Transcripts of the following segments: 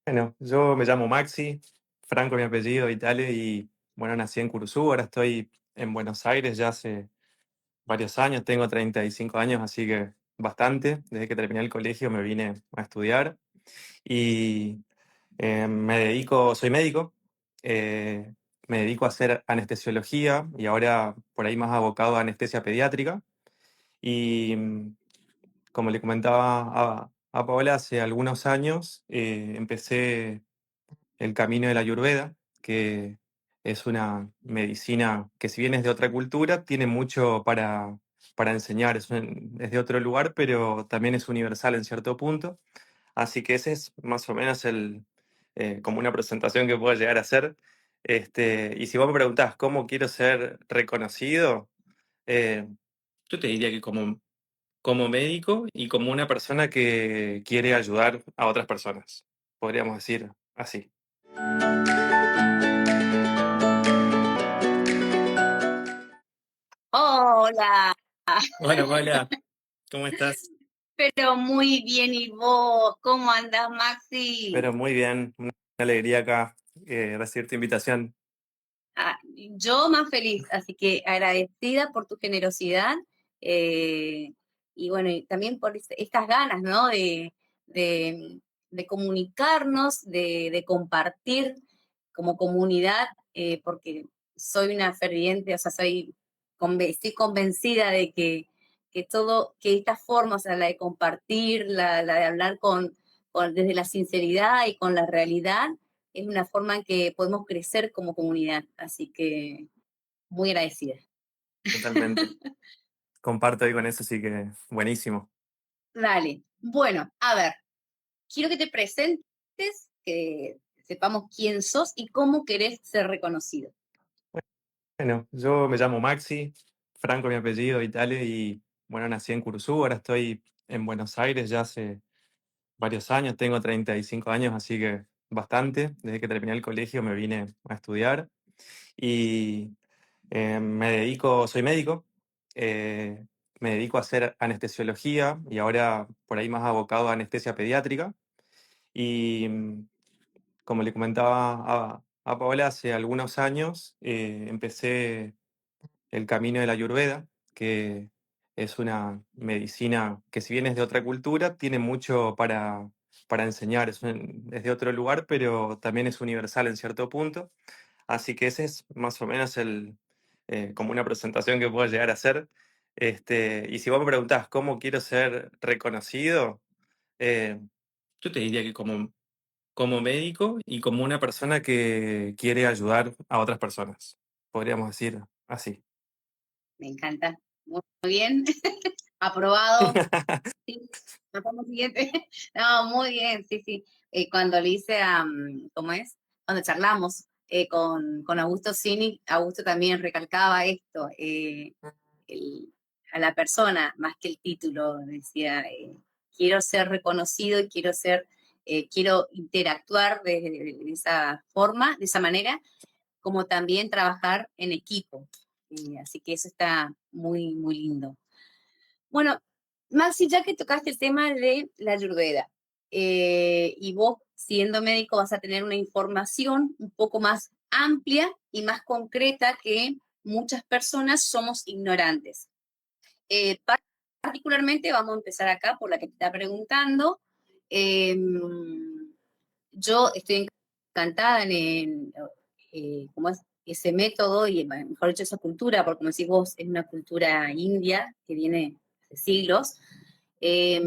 Bueno, yo me llamo Maxi, Franco mi apellido, Italia, y bueno, nací en Curuzú, ahora estoy en Buenos Aires ya hace varios años, tengo 35 años, así que bastante. Desde que terminé el colegio me vine a estudiar y soy médico, eh, me dedico a hacer anestesiología y ahora por ahí más abocado a anestesia pediátrica. Y como le comentaba a Paola, hace algunos años empecé el camino de la Ayurveda, que es una medicina que si bien es de otra cultura, tiene mucho para enseñar, es de otro lugar, pero también es universal en cierto punto. Así que ese es más o menos como una presentación que puedo llegar a hacer. Y si vos me preguntás cómo quiero ser reconocido, eh, yo te diría que como médico y como una persona que quiere ayudar a otras personas, podríamos decir así. Hola, Hola, Paula, ¿cómo estás? pero muy bien. ¿Y vos? ¿Cómo andás, Maxi? Pero muy bien, una alegría acá recibir tu invitación. Ah, yo más feliz, así que agradecida por tu generosidad eh, y bueno, y también por estas ganas, ¿no? De, de comunicarnos, de compartir como comunidad, porque soy una ferviente, o sea, estoy convencida de que esta forma, o sea, la de compartir, la de hablar desde la sinceridad y con la realidad, es una forma en que podemos crecer como comunidad. Así que muy agradecida. Totalmente. Comparto ahí con eso, así que buenísimo. Dale. Bueno, a ver, quiero que te presentes, que sepamos quién sos y cómo querés ser reconocido. Bueno, yo me llamo Maxi, Franco mi apellido, Italia, y bueno, nací en Curuzú, ahora estoy en Buenos Aires ya hace varios años, tengo 35 años, así que bastante. Desde que terminé el colegio me vine a estudiar y soy médico, eh, me dedico a hacer anestesiología y ahora por ahí más abocado a anestesia pediátrica. Y como le comentaba a Paola, hace algunos años empecé el camino de la Ayurveda, que es una medicina que si bien es de otra cultura, tiene mucho para enseñar, es de otro lugar, pero también es universal en cierto punto. Así que ese es más o menos como una presentación que puedo llegar a hacer. Y si vos me preguntás cómo quiero ser reconocido, eh, yo te diría que como médico y como una persona que quiere ayudar a otras personas, podríamos decir así. Me encanta. Muy bien. Aprobado. Sí. Pasamos siguiente. No, muy bien, sí, sí. Cuando le hice ¿cómo es? Cuando charlamos con Augusto Cini, Augusto también recalcaba esto, el- a la persona más que el título, decía, quiero ser reconocido y quiero interactuar de esa forma, de esa manera, como también trabajar en equipo. Así que eso está muy, muy lindo. Bueno, Maxi, ya que tocaste el tema de la Ayurveda, y vos, siendo médico, vas a tener una información un poco más amplia y más concreta que muchas personas somos ignorantes. Eh, Particularmente, vamos a empezar acá por la que te está preguntando. Eh, yo estoy encantada cómo es ese método y, mejor dicho, esa cultura, porque como decís vos, es una cultura india que viene de siglos. Eh,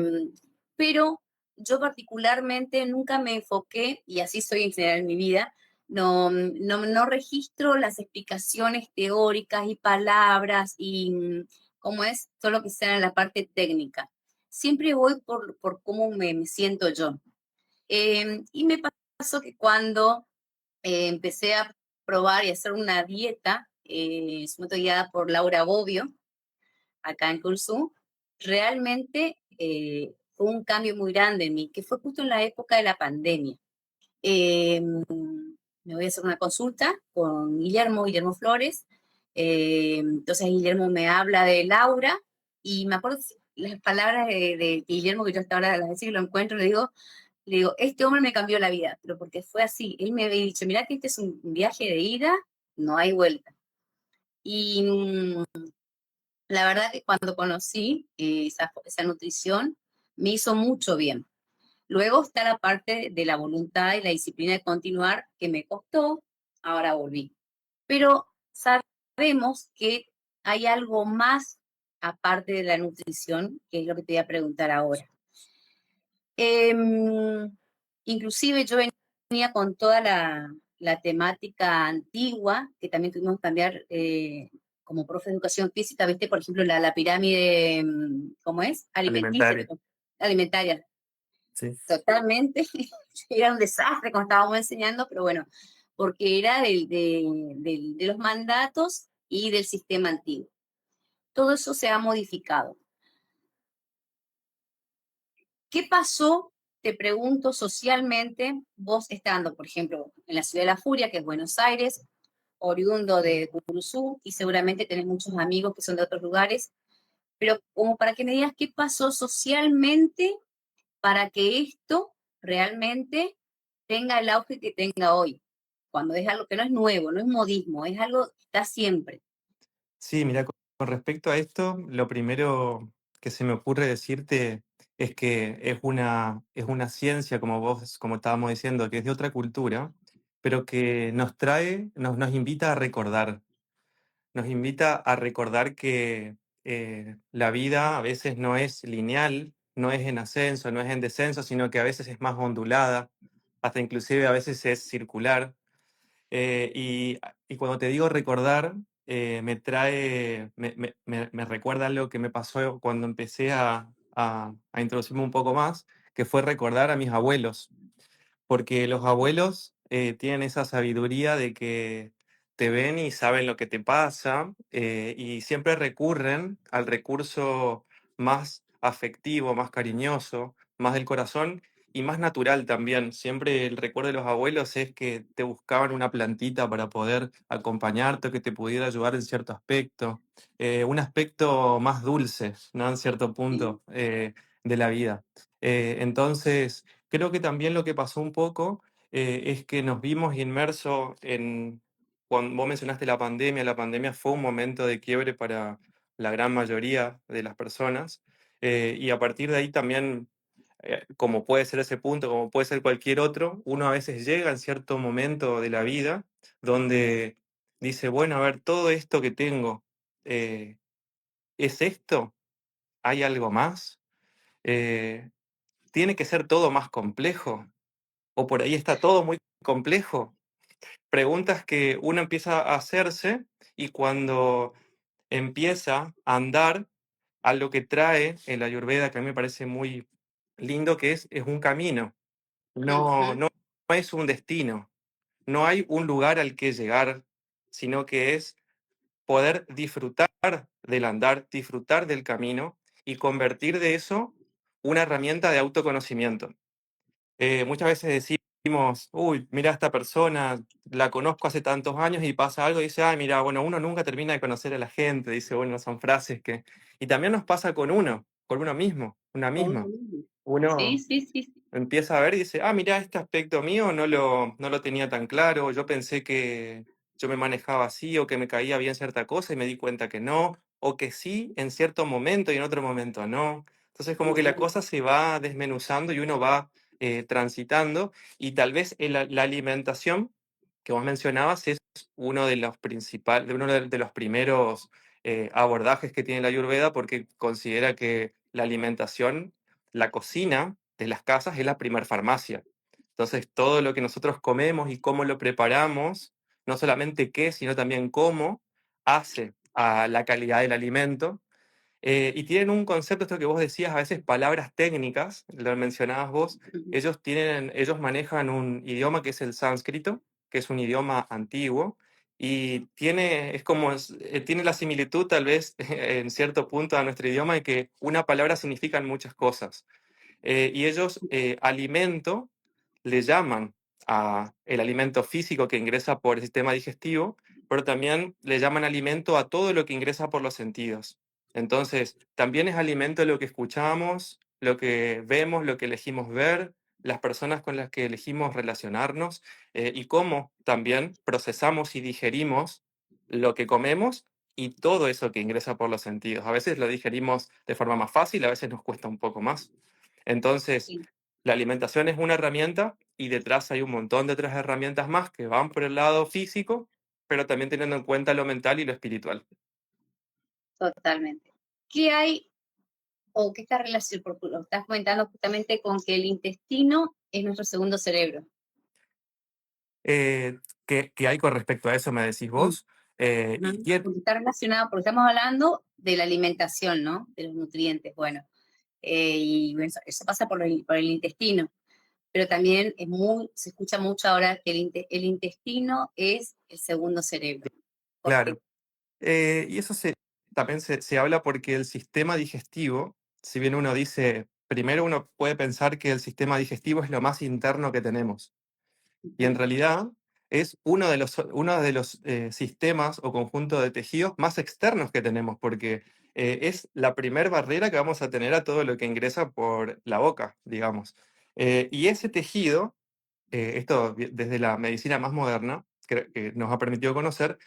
pero yo particularmente nunca me enfoqué, y así soy en general en mi vida, no registro las explicaciones teóricas y palabras y cómo es, solo que sea en la parte técnica. Siempre voy por cómo me siento yo. Y me pasó que cuando empecé a probar y hacer una dieta, su método guiada por Laura Bobbio, acá en Cursú, realmente fue un cambio muy grande en mí, que fue justo en la época de la pandemia. Eh, Me voy a hacer una consulta con Guillermo Flores. Entonces Guillermo me habla de Laura y me acuerdo las palabras de Guillermo que yo hasta ahora las veces que lo encuentro le digo, Le digo, este hombre me cambió la vida, pero porque fue así. Él me había dicho, mira que este es un viaje de ida, no hay vuelta. Y la verdad que cuando conocí esa nutrición, me hizo mucho bien. Luego está la parte de la voluntad y la disciplina de continuar, que me costó, ahora volví. Pero sabemos que hay algo más aparte de la nutrición, que es lo que te voy a preguntar ahora. Inclusive yo venía con toda la temática antigua, que también tuvimos que cambiar como profe de educación física, ¿viste? Por ejemplo, la pirámide, ¿cómo es? Alimenticia, Alimentaria. alimentaria. Sí. Totalmente. Era un desastre cuando estábamos enseñando, pero bueno, porque era de los mandatos y del sistema antiguo. Todo eso se ha modificado. ¿Qué pasó? Te pregunto socialmente, vos estando, por ejemplo, en la ciudad de la Furia, que es Buenos Aires, oriundo de Curuzú, y seguramente tenés muchos amigos que son de otros lugares, pero como para que me digas qué pasó socialmente para que esto realmente tenga el auge que tenga hoy, cuando es algo que no es nuevo, no es modismo, es algo que está siempre. Sí, mira, con respecto a esto, lo primero que se me ocurre decirte es que es una ciencia, como vos, como estábamos diciendo, que es de otra cultura, pero que nos trae, nos invita a recordar. Nos invita a recordar que la vida a veces no es lineal, no es en ascenso, no es en descenso, sino que a veces es más ondulada, hasta inclusive a veces es circular. Y cuando te digo recordar, me recuerda algo que me pasó cuando empecé a introducirme un poco más, que fue recordar a mis abuelos, porque los abuelos tienen esa sabiduría de que te ven y saben lo que te pasa, y siempre recurren al recurso más afectivo, más cariñoso, más del corazón y más natural también. Siempre el recuerdo de los abuelos es que te buscaban una plantita para poder acompañarte o que te pudiera ayudar en cierto aspecto, un aspecto más dulce, ¿no? En cierto Sí. punto de la vida. Entonces, creo que también lo que pasó un poco es que nos vimos inmersos en, cuando vos mencionaste la pandemia fue un momento de quiebre para la gran mayoría de las personas, y a partir de ahí también, como puede ser ese punto, como puede ser cualquier otro, uno a veces llega en cierto momento de la vida donde dice, bueno, a ver, todo esto que tengo, eh, ¿es esto? ¿Hay algo más? Eh, ¿Tiene que ser todo más complejo? ¿O por ahí está todo muy complejo? Preguntas que uno empieza a hacerse y cuando empieza a andar a lo que trae el Ayurveda, que a mí me parece muy lindo, que es un camino, no, Ujú. no, no es un destino, no hay un lugar al que llegar, sino que es poder disfrutar del andar, disfrutar del camino y convertir de eso una herramienta de autoconocimiento. Muchas veces decimos, uy, mira a esta persona, la conozco hace tantos años y pasa algo y dice, ay, mira, bueno, uno nunca termina de conocer a la gente, dice, bueno, son frases que... Y también nos pasa con uno mismo, una Uno misma. mismo. Sí, Uno sí, sí, sí. empieza a ver y dice, ah, mira, este aspecto mío no lo tenía tan claro, yo pensé que yo me manejaba así o que me caía bien cierta cosa y me di cuenta que no, o que sí en cierto momento y en otro momento no. Entonces como que la Ujú. cosa se va desmenuzando y uno va transitando y tal vez la alimentación que vos mencionabas es uno de los principales, uno de los primeros abordajes que tiene la Ayurveda porque considera que la alimentación, la cocina de las casas es la primer farmacia. Entonces, todo lo que nosotros comemos y cómo lo preparamos, no solamente qué, sino también cómo, hace a la calidad del alimento. Y tienen un concepto, esto que vos decías, a veces palabras técnicas, lo mencionabas vos, Ujú. ellos manejan un idioma que es el sánscrito, que es un idioma antiguo, y tiene la similitud tal vez en cierto punto a nuestro idioma de que una palabra significa muchas cosas. Y ellos alimento le llaman a el alimento físico que ingresa por el sistema digestivo, pero también le llaman alimento a todo lo que ingresa por los sentidos. Entonces, también es alimento lo que escuchamos, lo que vemos, lo que elegimos ver, las personas con las que elegimos relacionarnos y cómo también procesamos y digerimos lo que comemos y todo eso que ingresa por los sentidos. A veces lo digerimos de forma más fácil, a veces nos cuesta un poco más. Entonces, Sí, la alimentación es una herramienta y detrás hay un montón de otras herramientas más que van por el lado físico, pero también teniendo en cuenta lo mental y lo espiritual. totalmente. ¿Qué hay o qué está relacionado? Porque lo estás comentando justamente con que el intestino es nuestro segundo cerebro. Eh, ¿qué hay con respecto a eso, me decís Mm. vos? Y Ujú. Porque está relacionado, porque estamos hablando de la alimentación, ¿no? De los nutrientes, bueno. Y bueno, eso pasa por el intestino, pero también se escucha mucho ahora que el intestino es el segundo cerebro. ¿Por qué? claro, y eso también se habla porque el sistema digestivo, si bien uno dice, primero uno puede pensar que el sistema digestivo es lo más interno que tenemos. Y en Ujú, realidad es uno de los sistemas o conjunto de tejidos más externos que tenemos, porque es la primer barrera que vamos a tener a todo lo que ingresa por la boca, digamos. Y ese tejido, desde la medicina más moderna, que nos ha permitido conocer,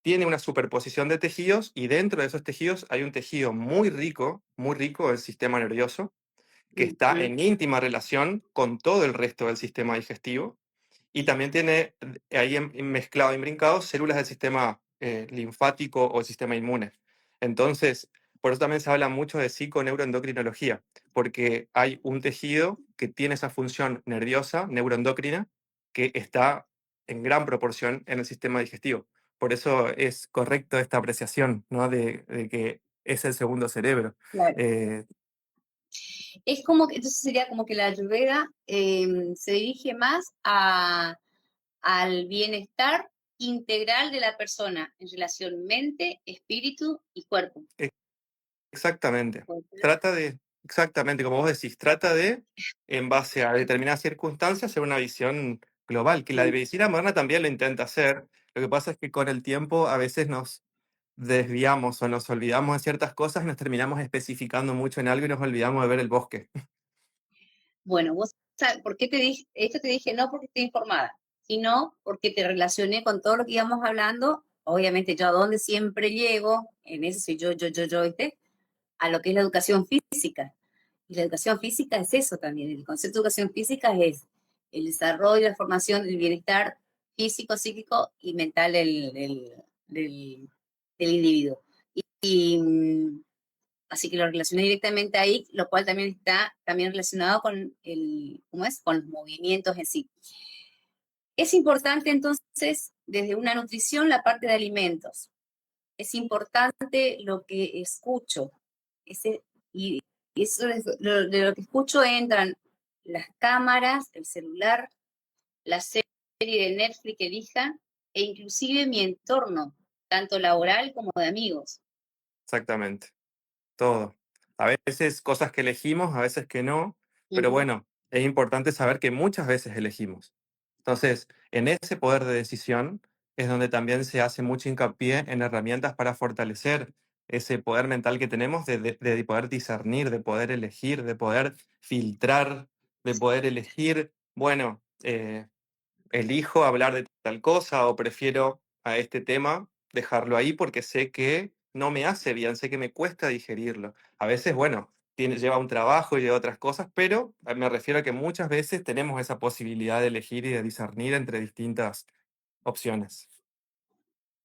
tiene una superposición de tejidos y dentro de esos tejidos hay un tejido muy rico del sistema nervioso, que está ujú. en íntima relación con todo el resto del sistema digestivo y también tiene ahí mezclado y brincado células del sistema linfático o el sistema inmune. Entonces, por eso también se habla mucho de psiconeuroendocrinología, porque hay un tejido que tiene esa función nerviosa, neuroendocrina, que está en gran proporción en el sistema digestivo. Por eso es correcto esta apreciación, ¿no? De que es el segundo cerebro. Claro. Eh, Es como que, entonces sería como que la ayurveda se dirige más al bienestar integral de la persona en relación mente, espíritu y cuerpo. Exactamente. ¿Puede ser? Exactamente, como vos decís, trata de, en base a determinadas circunstancias, hacer una visión global, que la Mm. medicina moderna también lo intenta hacer. Lo que pasa es que con el tiempo a veces nos desviamos o nos olvidamos de ciertas cosas y nos terminamos especificando mucho en algo y nos olvidamos de ver el bosque. Bueno, vos sabes, ¿por qué te dije, esto te dije no porque estoy informada, sino porque te relacioné con todo lo que íbamos hablando? Obviamente yo a donde siempre llego, en eso soy yo, ¿viste? A lo que es la educación física. Y la educación física es eso también. El concepto de educación física es el desarrollo y la formación del bienestar físico, psíquico y mental del individuo. Y así que lo relacioné directamente ahí, lo cual también está también relacionado con ¿cómo es? Con los movimientos en sí. Es importante entonces, desde una nutrición, la parte de alimentos. Es importante lo que escucho. Ese, y eso de lo que escucho entran las cámaras, el celular, la serie de Netflix que elija, e inclusive mi entorno, tanto laboral como de amigos. Exactamente. Todo. A veces cosas que elegimos, a veces que no, pero Ujú. bueno, es importante saber que muchas veces elegimos. Entonces, en ese poder de decisión es donde también se hace mucho hincapié en herramientas para fortalecer ese poder mental que tenemos de poder discernir, de poder elegir, de poder filtrar, de poder elegir, bueno, elijo hablar de tal cosa o prefiero a este tema dejarlo ahí porque sé que no me hace bien, sé que me cuesta digerirlo. A veces, bueno, lleva un trabajo y lleva otras cosas, pero me refiero a que muchas veces tenemos esa posibilidad de elegir y de discernir entre distintas opciones.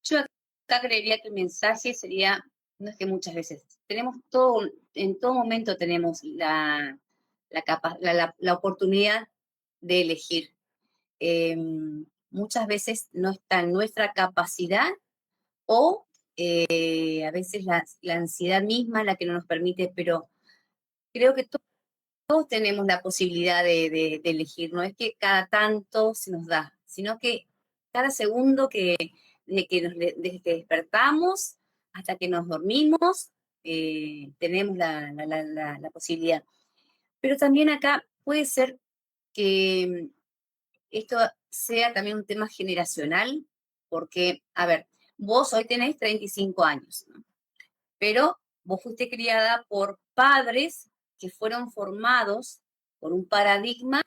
Yo acá creería que el mensaje sería, no es que muchas veces, tenemos todo, en todo momento tenemos la oportunidad de elegir. Eh, Muchas veces no está en nuestra capacidad o a veces la ansiedad misma la que no nos permite, pero creo que todos tenemos la posibilidad de elegir, no es que cada tanto se nos da, sino que cada segundo desde que despertamos hasta que nos dormimos, tenemos la posibilidad. Pero también acá puede ser que esto sea también un tema generacional, porque, a ver, vos hoy tenés 35 años, ¿no? Pero vos fuiste criada por padres que fueron formados por un paradigma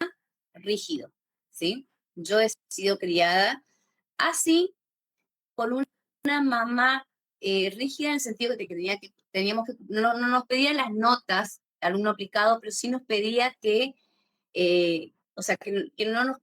rígido, ¿sí? Yo he sido criada así, con una mamá rígida en el sentido de que, teníamos que no nos pedía las notas, alumno aplicado, pero sí nos pedía que, o sea, que no nos,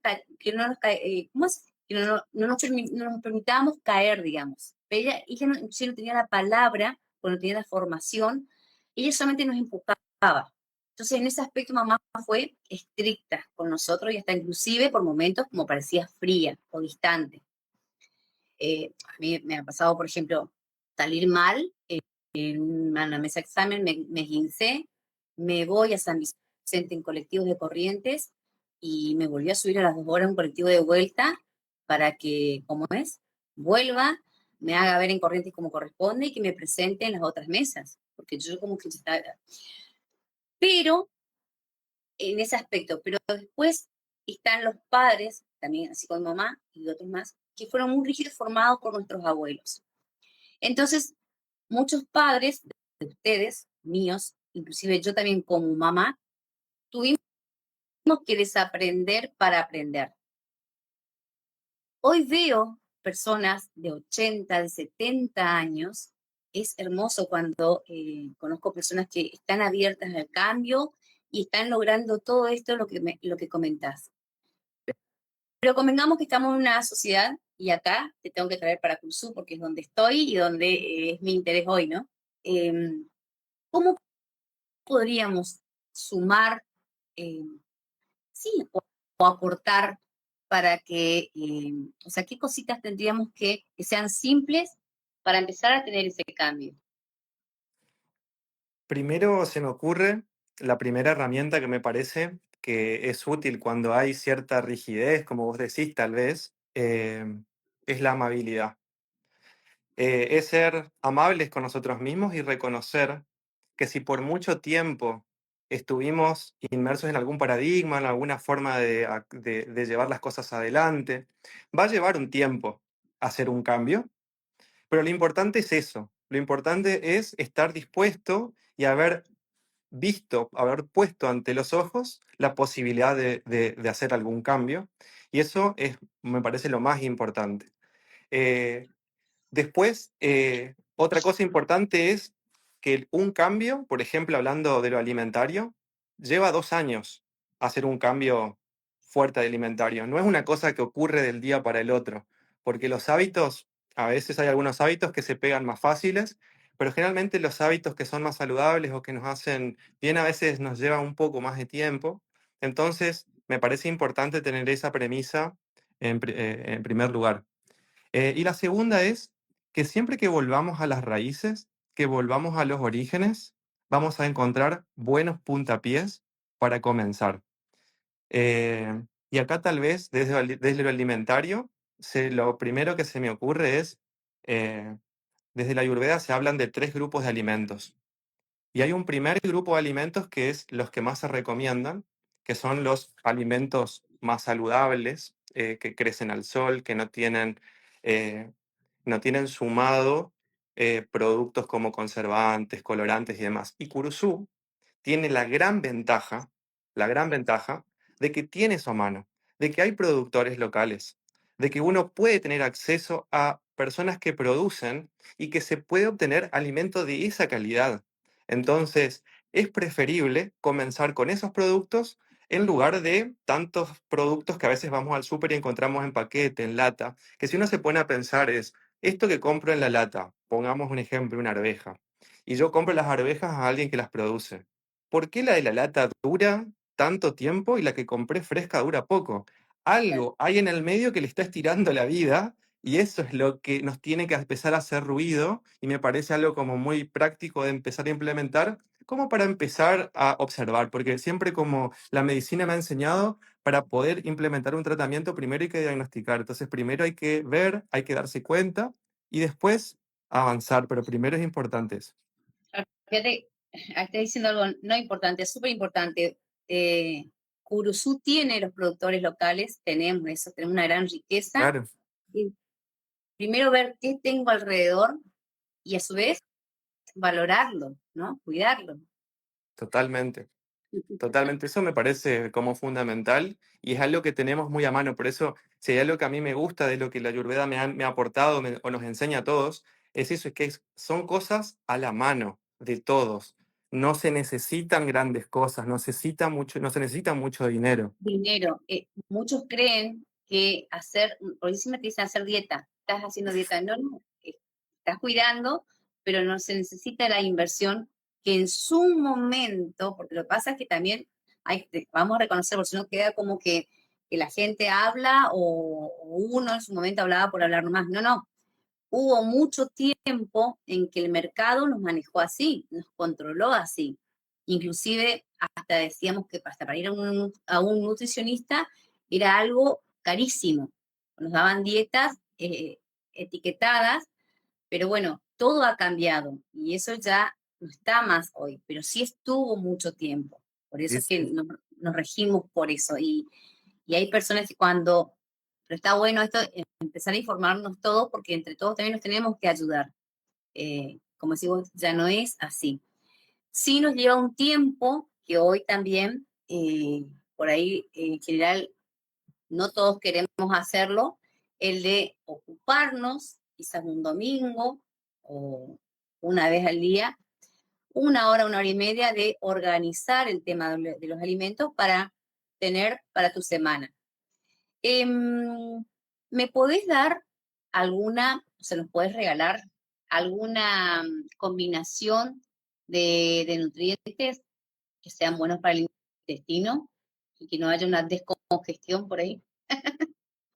¿cómo es? Que no nos permitábamos caer, digamos. Ella no, sí no tenía la palabra, cuando tenía la formación, ella solamente nos empujaba. Entonces, en ese aspecto, mamá fue estricta con nosotros y hasta inclusive por momentos como parecía fría o distante. A mí me ha pasado, por ejemplo, salir mal en una mesa de examen, me esguincé, me voy a San Vicente en colectivos de Corrientes y me volví a subir a las 2 horas un colectivo de vuelta para que, ¿cómo es? Vuelva, me haga ver en Corrientes como corresponde y que me presente en las otras mesas, porque yo como que estaba... Pero en ese aspecto, pero después están los padres, también así como mamá y otros más, que fueron muy rígidos formados por nuestros abuelos. Entonces, muchos padres de ustedes, míos, inclusive yo también como mamá, tuvimos que desaprender para aprender. Hoy veo personas de 80, de 70 años. Es hermoso cuando conozco personas que están abiertas al cambio y están logrando todo esto, lo que comentás. Pero convengamos que estamos en una sociedad, y acá te tengo que traer para Cursú porque es donde estoy y donde es mi interés hoy, ¿no? Eh, ¿Cómo podríamos sumar, eh, sí, o aportar para que, o sea, qué cositas tendríamos que sean simples para empezar a tener ese cambio? Primero se me ocurre la primera herramienta que me parece que es útil cuando hay cierta rigidez, como vos decís, tal vez, es la amabilidad. Es ser amables con nosotros mismos y reconocer que si por mucho tiempo estuvimos inmersos en algún paradigma, en alguna forma de llevar las cosas adelante, va a llevar un tiempo hacer un cambio, pero lo importante es eso. Lo importante es estar dispuesto y haber visto, haber puesto ante los ojos la posibilidad de hacer algún cambio. Y eso es, me parece lo más importante. Eh, Después, otra cosa importante es que un cambio, por ejemplo, hablando de lo alimentario, lleva 2 años hacer un cambio fuerte de alimentario. No es una cosa que ocurre del día para el otro, porque los hábitos, a veces hay algunos hábitos que se pegan más fáciles, pero generalmente los hábitos que son más saludables o que nos hacen bien a veces nos llevan un poco más de tiempo. Entonces, me parece importante tener esa premisa en primer lugar. Y la segunda es que siempre que volvamos a las raíces, que volvamos a los orígenes, vamos a encontrar buenos puntapiés para comenzar. Y acá tal vez desde lo alimentario, lo primero que se me ocurre es, eh, desde la Ayurveda se hablan de 3 grupos de alimentos. Y hay un primer grupo de alimentos que es los que más se recomiendan, que son los alimentos más saludables, que crecen al sol, que eh, no tienen sumado productos como conservantes, colorantes y demás. Y Curuzú tiene la gran ventaja de que tiene eso a mano, de que hay productores locales, de que uno puede tener acceso a personas que producen y que se puede obtener alimento de esa calidad. Entonces, es preferible comenzar con esos productos en lugar de tantos productos que a veces vamos al súper y encontramos en paquete, en lata, que si uno se pone a pensar es, esto que compro en la lata, pongamos un ejemplo, una arveja, y yo compro las arvejas a alguien que las produce. ¿Por qué la de la lata dura tanto tiempo y la que compré fresca dura poco? Algo hay en el medio que le está estirando la vida y eso es lo que nos tiene que empezar a hacer ruido y me parece algo como muy práctico de empezar a implementar, como para empezar a observar, porque siempre como la medicina me ha enseñado, para poder implementar un tratamiento primero hay que diagnosticar, entonces primero hay que ver, hay que darse cuenta y después avanzar, pero primero es importante eso. Fíjate, está diciendo algo no importante, súper importante. Curuzú tiene los productores locales, tenemos eso, tenemos una gran riqueza. Claro, Y primero ver qué tengo alrededor y a su vez valorarlo, ¿no? Cuidarlo. totalmente. Totalmente, eso me parece como fundamental y es algo que tenemos muy a mano. Por eso, si hay algo que a mí me gusta de lo que la Ayurveda me ha aportado o nos enseña a todos, es eso, es que son cosas a la mano de todos. No se necesitan grandes cosas, no se necesita mucho dinero. Dinero. Muchos creen que por eso me te dicen hacer dieta, estás haciendo dieta. No, no, estás cuidando, pero no se necesita la inversión que en su momento, porque lo que pasa es que también vamos a reconocer, porque si no queda como que la gente habla o uno en su momento hablaba por hablar nomás. No, no, hubo mucho tiempo en que el mercado nos manejó así, nos controló así. Inclusive hasta decíamos que hasta para ir a un nutricionista era algo carísimo. Nos daban dietas etiquetadas, pero bueno, todo ha cambiado y eso ya no está más hoy, pero sí estuvo mucho tiempo. Por eso es que Es- nos regimos por eso. Y hay personas que cuando, pero está bueno esto, empezar a informarnos todos, porque entre todos también nos tenemos que ayudar. Como decimos, ya no es así. Sí nos lleva un tiempo, que hoy también, por ahí en general, no todos queremos hacerlo, el de ocuparnos, quizás un domingo o una vez al día, una hora y media de organizar el tema de los alimentos para tener para tu semana. ¿Me podés dar alguna, o sea, nos podés regalar alguna combinación de nutrientes que sean buenos para el intestino y que no haya una descongestión por ahí?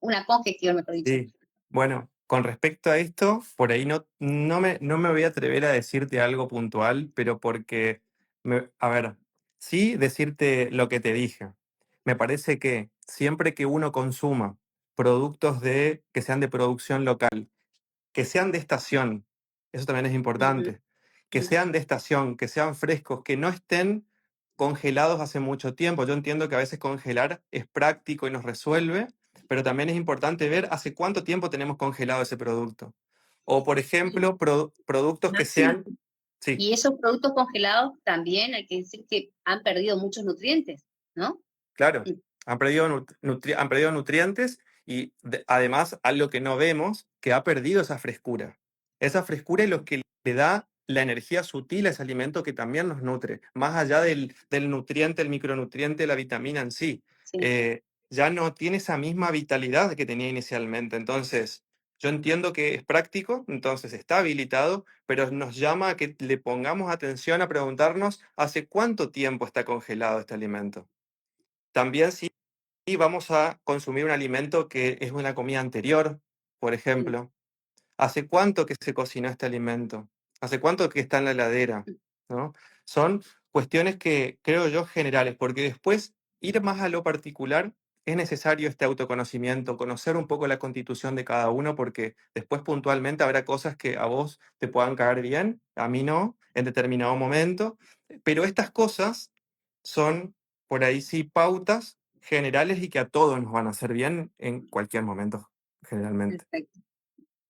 Una congestión, mejor dicho. Sí, bueno, con respecto a esto, por ahí no me voy a atrever a decirte algo puntual, pero porque, a ver, sí decirte lo que te dije. Me parece que siempre que uno consuma productos que sean de producción local, que sean de estación, eso también es Ujú, importante, que ujú. sean de estación, que sean frescos, que no estén congelados hace mucho tiempo. Yo entiendo que a veces congelar es práctico y nos resuelve, pero también es importante ver hace cuánto tiempo tenemos congelado ese producto. O, por Y, ejemplo, productos que Maxi, sean, sí, y esos productos congelados también hay que decir que han perdido muchos nutrientes, ¿no? claro, Mm, han perdido nutrientes y además algo que no vemos, que ha perdido esa frescura. Esa frescura es lo que le da la energía sutil a ese alimento que también nos nutre, más allá del nutriente, el micronutriente, la vitamina en sí. sí, Eh, ya no tiene esa misma vitalidad que tenía inicialmente. Entonces, yo entiendo que es práctico, entonces está habilitado, pero nos llama a que le pongamos atención a preguntarnos hace cuánto tiempo está congelado este alimento. También si vamos a consumir un alimento que es una comida anterior, por mm, ejemplo, ¿hace cuánto que se cocinó este alimento? ¿Hace cuánto que está en la heladera? mm, ¿No? Son cuestiones que creo yo generales, porque después ir más a lo particular es necesario este autoconocimiento, conocer un poco la constitución de cada uno, porque después puntualmente habrá cosas que a vos te puedan caer bien, a mí no, en determinado momento, pero estas cosas son por ahí sí pautas generales y que a todos nos van a hacer bien en cualquier momento, generalmente. perfecto,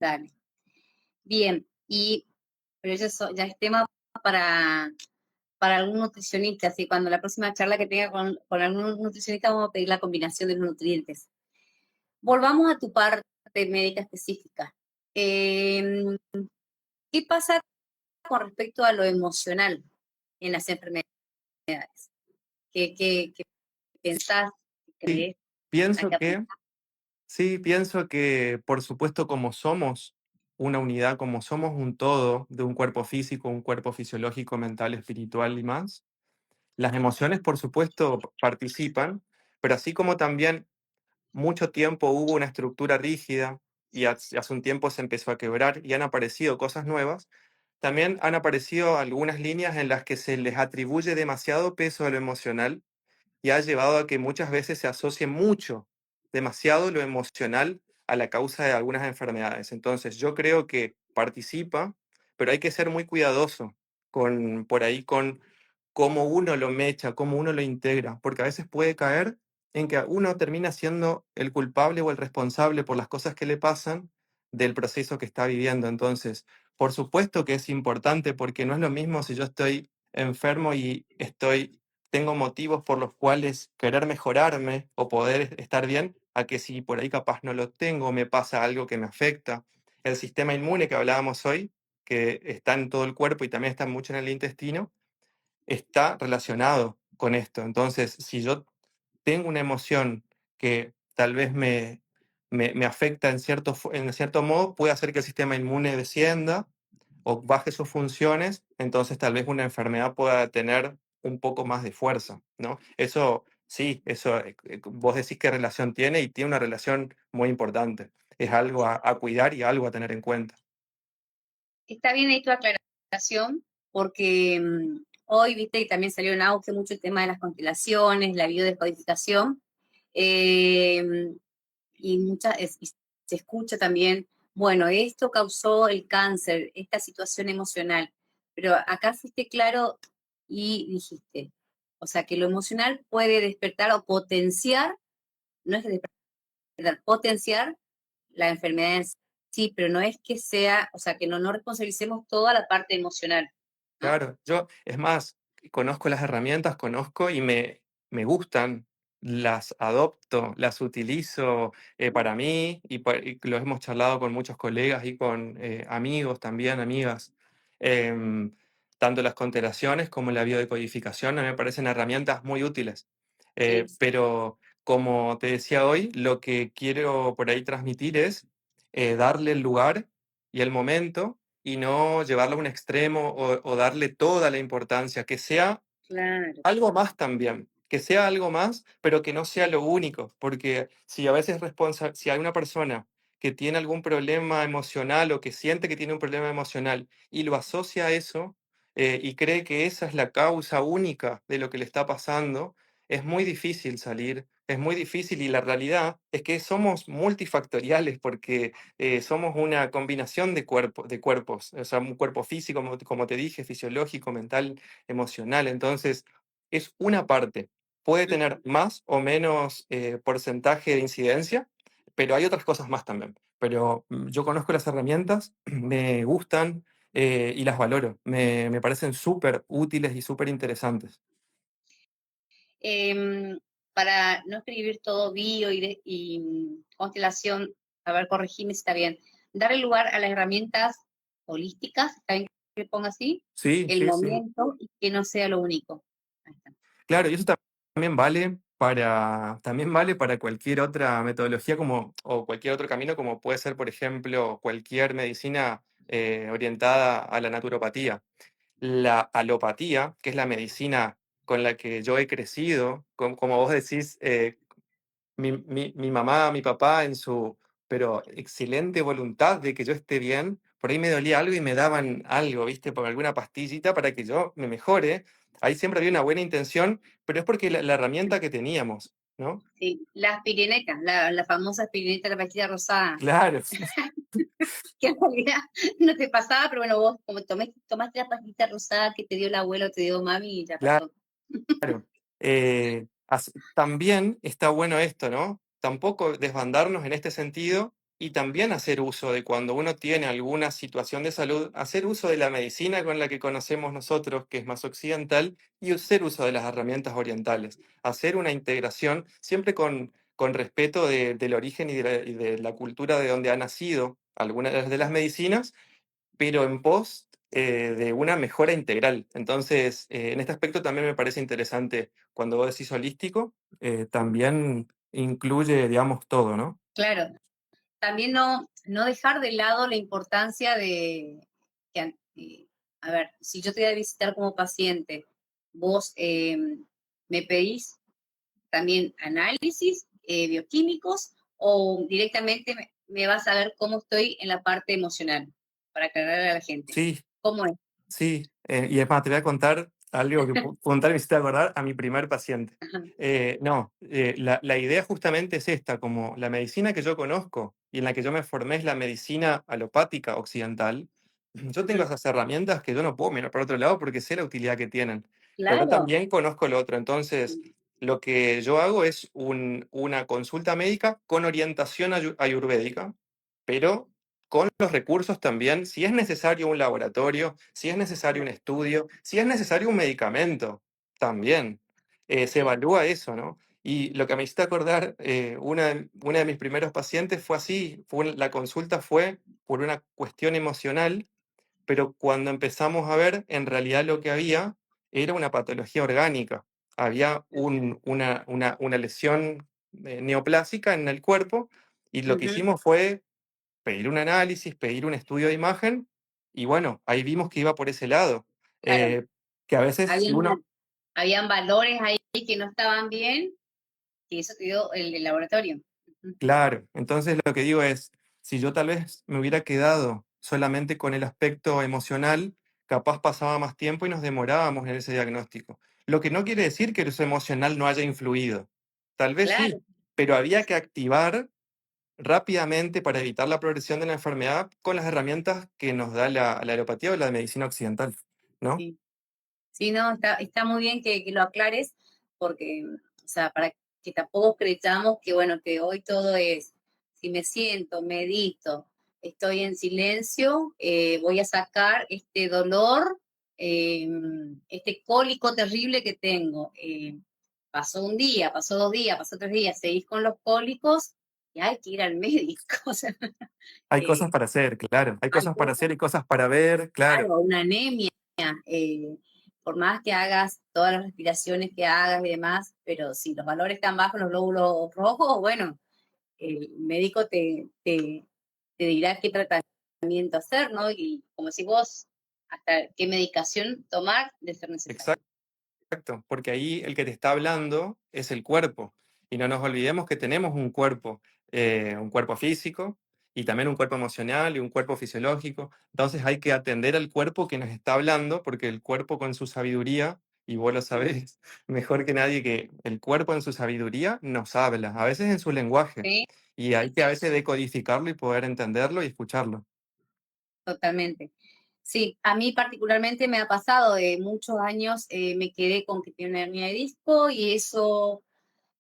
dale. Bien, pero ya es tema para, para algún nutricionista, así cuando la próxima charla que tenga con algún nutricionista vamos a pedir la combinación de los nutrientes. Volvamos a tu parte médica específica. Eh, ¿Qué pasa con respecto a lo emocional en las enfermedades? ¿Qué pensás? ¿Qué Sí, crees? ¿Hay pienso que que, apuntar? sí, pienso que, por supuesto, como somos una unidad, como somos un todo de un cuerpo físico, un cuerpo fisiológico, mental, espiritual y más, las emociones, por supuesto, participan, pero así como también mucho tiempo hubo una estructura rígida y hace un tiempo se empezó a quebrar y han aparecido cosas nuevas, también han aparecido algunas líneas en las que se les atribuye demasiado peso a lo emocional y ha llevado a que muchas veces se asocie mucho, demasiado lo emocional a la causa de algunas enfermedades. Entonces, yo creo que participa, pero hay que ser muy cuidadoso por ahí con cómo uno lo mecha, cómo uno lo integra, porque a veces puede caer en que uno termina siendo el culpable o el responsable por las cosas que le pasan del proceso que está viviendo. Entonces, por supuesto que es importante porque no es lo mismo si yo estoy enfermo y estoy tengo motivos por los cuales querer mejorarme o poder estar bien, a que si por ahí capaz no lo tengo, me pasa algo que me afecta. El sistema inmune que hablábamos hoy, que está en todo el cuerpo y también está mucho en el intestino, está relacionado con esto. Entonces, si yo tengo una emoción que tal vez me afecta en cierto modo, puede hacer que el sistema inmune descienda o baje sus funciones, entonces tal vez una enfermedad pueda tener un poco más de fuerza, ¿no? Eso, sí, eso, vos decís qué relación tiene y tiene una relación muy importante. Es algo a cuidar y algo a tener en cuenta. Está bien ahí tu aclaración, porque hoy, viste, y también salió en auge mucho el tema de las constelaciones, la biodescodificación, eh, y y se escucha también, bueno, esto causó el cáncer, esta situación emocional, pero acá fuiste claro y dijiste, o sea, que lo emocional puede despertar o potenciar, no es despertar, potenciar la enfermedad en sí, pero no es que sea, o sea, que no responsabilicemos toda la parte emocional, ¿no? Claro, yo, es más, conozco las herramientas, conozco y me gustan, las adopto, las utilizo para mí y lo hemos charlado con muchos colegas y con amigos también, amigas. Em, Tanto las constelaciones como la biodecodificación a mí me parecen herramientas muy útiles. Sí, Pero como te decía hoy, lo que quiero por ahí transmitir es darle el lugar y el momento y no llevarlo a un extremo o darle toda la importancia, que sea claro, algo más también, que sea algo más, pero que no sea lo único, porque si a veces si hay una persona que tiene algún problema emocional o que siente que tiene un problema emocional y lo asocia a eso y cree que esa es la causa única de lo que le está pasando, es muy difícil salir, es muy difícil y la realidad es que somos multifactoriales porque somos una combinación de cuerpos, o sea, un cuerpo físico, como te dije, fisiológico, mental, emocional. Entonces, es una parte. Puede tener más o menos porcentaje de incidencia, pero hay otras cosas más también. Pero yo conozco las herramientas, me gustan y las valoro. Me parecen súper útiles y súper interesantes. Em, para no escribir todo bio constelación, a ver, corregime si está bien, darle lugar a las herramientas holísticas, está bien que ponga así, Sí, el sí, sí. momento y que no sea lo único. Ahí está. Claro, y eso también vale para cualquier otra metodología o cualquier otro camino, como puede ser, por ejemplo, cualquier medicina orientada a la naturopatía. La alopatía, que es la medicina con la que yo he crecido, como vos decís, mi mamá, mi papá, en su pero excelente voluntad de que yo esté bien, por ahí me dolía algo y me daban algo, ¿viste? Por alguna pastillita para que yo me mejore. Ahí siempre había una buena intención, pero es porque la herramienta que teníamos, ¿no? Sí, la aspirineta, la famosa aspirineta, la pastilla rosada, Claro, que en realidad no te pasaba, pero bueno, vos como tomaste la pastilla rosada que te dio el abuelo, te dio mami y ya claro. pasó. También está bueno esto, ¿no? Tampoco desbandarnos en este sentido y también hacer uso de cuando uno tiene alguna situación de salud, hacer uso de la medicina con la que conocemos nosotros, que es más occidental, y hacer uso de las herramientas orientales. Hacer una integración siempre con respeto del origen y de la cultura de donde ha nacido algunas de las medicinas pero en pos de una mejora integral. Entonces, en este aspecto también me parece interesante cuando vos decís holístico, también incluye, digamos, todo, ¿no? Claro, también no dejar de lado la importancia de que, a ver, si yo te voy a visitar como paciente, vos me pedís también análisis bioquímicos o directamente me vas a ver cómo estoy en la parte emocional, para aclarar a la gente. Sí, ¿Cómo es? sí, y es más, te voy a contar algo que contar y me hiciste acordar a mi primer paciente. Ajá, No, la idea justamente es esta, como la medicina que yo conozco y en la que yo me formé es la medicina alopática occidental. Yo tengo ajá. esas herramientas que yo no puedo mirar por otro lado porque sé la utilidad que tienen, pero Claro, también conozco lo otro. Entonces, lo que yo hago es una consulta médica con orientación ayurvédica, pero con los recursos también, si es necesario un laboratorio, si es necesario un estudio, si es necesario un medicamento, también. se evalúa eso, ¿no? Y lo que me hiciste acordar, una de mis primeros pacientes fue así, la consulta fue por una cuestión emocional, pero cuando empezamos a ver, en realidad lo que había era una patología orgánica. Había una lesión neoplásica en el cuerpo y lo que Ujú, hicimos fue pedir un análisis, pedir un estudio de imagen y bueno, ahí vimos que iba por ese lado. claro, Que a veces si habían, uno, habían valores ahí que no estaban bien y eso te dio el laboratorio. Ujú, claro, entonces lo que digo es, si yo tal vez me hubiera quedado solamente con el aspecto emocional, capaz pasaba más tiempo y nos demorábamos en ese diagnóstico. Lo que no quiere decir que eso emocional no haya influido. Tal vez claro, sí, pero había que activar rápidamente para evitar la progresión de la enfermedad con las herramientas que nos da la alopatía o la medicina occidental, ¿no? sí. Sí, no, está muy bien que lo aclares, porque, o sea, para que tampoco creyamos que, bueno, que hoy todo es, si me siento, medito, estoy en silencio, voy a sacar este dolor, eh, este cólico terrible que tengo. Pasó un día, pasó 2 días, pasó 3 días, seguís con los cólicos y hay que ir al médico. O sea, Hay cosas eh, para hacer, claro. Hay hay cosas para cosas, hacer y cosas para ver, claro. claro, una anemia por más que hagas todas las respiraciones que hagas y demás, pero si los valores están bajos, los glóbulos rojos, bueno, el médico te dirá qué tratamiento hacer, ¿no? Y como si vos, hasta qué medicación tomar de ser necesario. Exacto, porque ahí el que te está hablando es el cuerpo. Y no nos olvidemos que tenemos un cuerpo físico y también un cuerpo emocional y un cuerpo fisiológico. Entonces hay que atender al cuerpo que nos está hablando, porque el cuerpo con su sabiduría, y vos lo sabés mejor que nadie, que el cuerpo en su sabiduría nos habla, a veces en su lenguaje. Sí, Y hay que a veces decodificarlo y poder entenderlo y escucharlo. totalmente. Sí, a mí particularmente me ha pasado de muchos años, me quedé con que tiene una hernia de disco y eso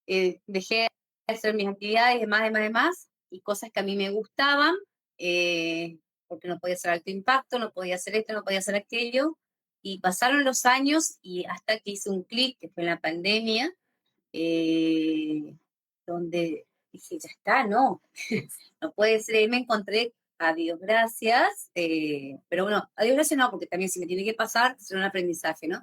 dejé de hacer mis actividades, demás, y cosas que a mí me gustaban, porque no podía hacer alto impacto, no podía hacer esto, no podía hacer aquello, y pasaron los años y hasta que hice un clic, que fue en la pandemia, eh, donde dije, ya está, no, no puede ser, ahí me encontré, a Dios gracias, pero bueno, a Dios gracias no, porque también si me tiene que pasar, será un aprendizaje, ¿no?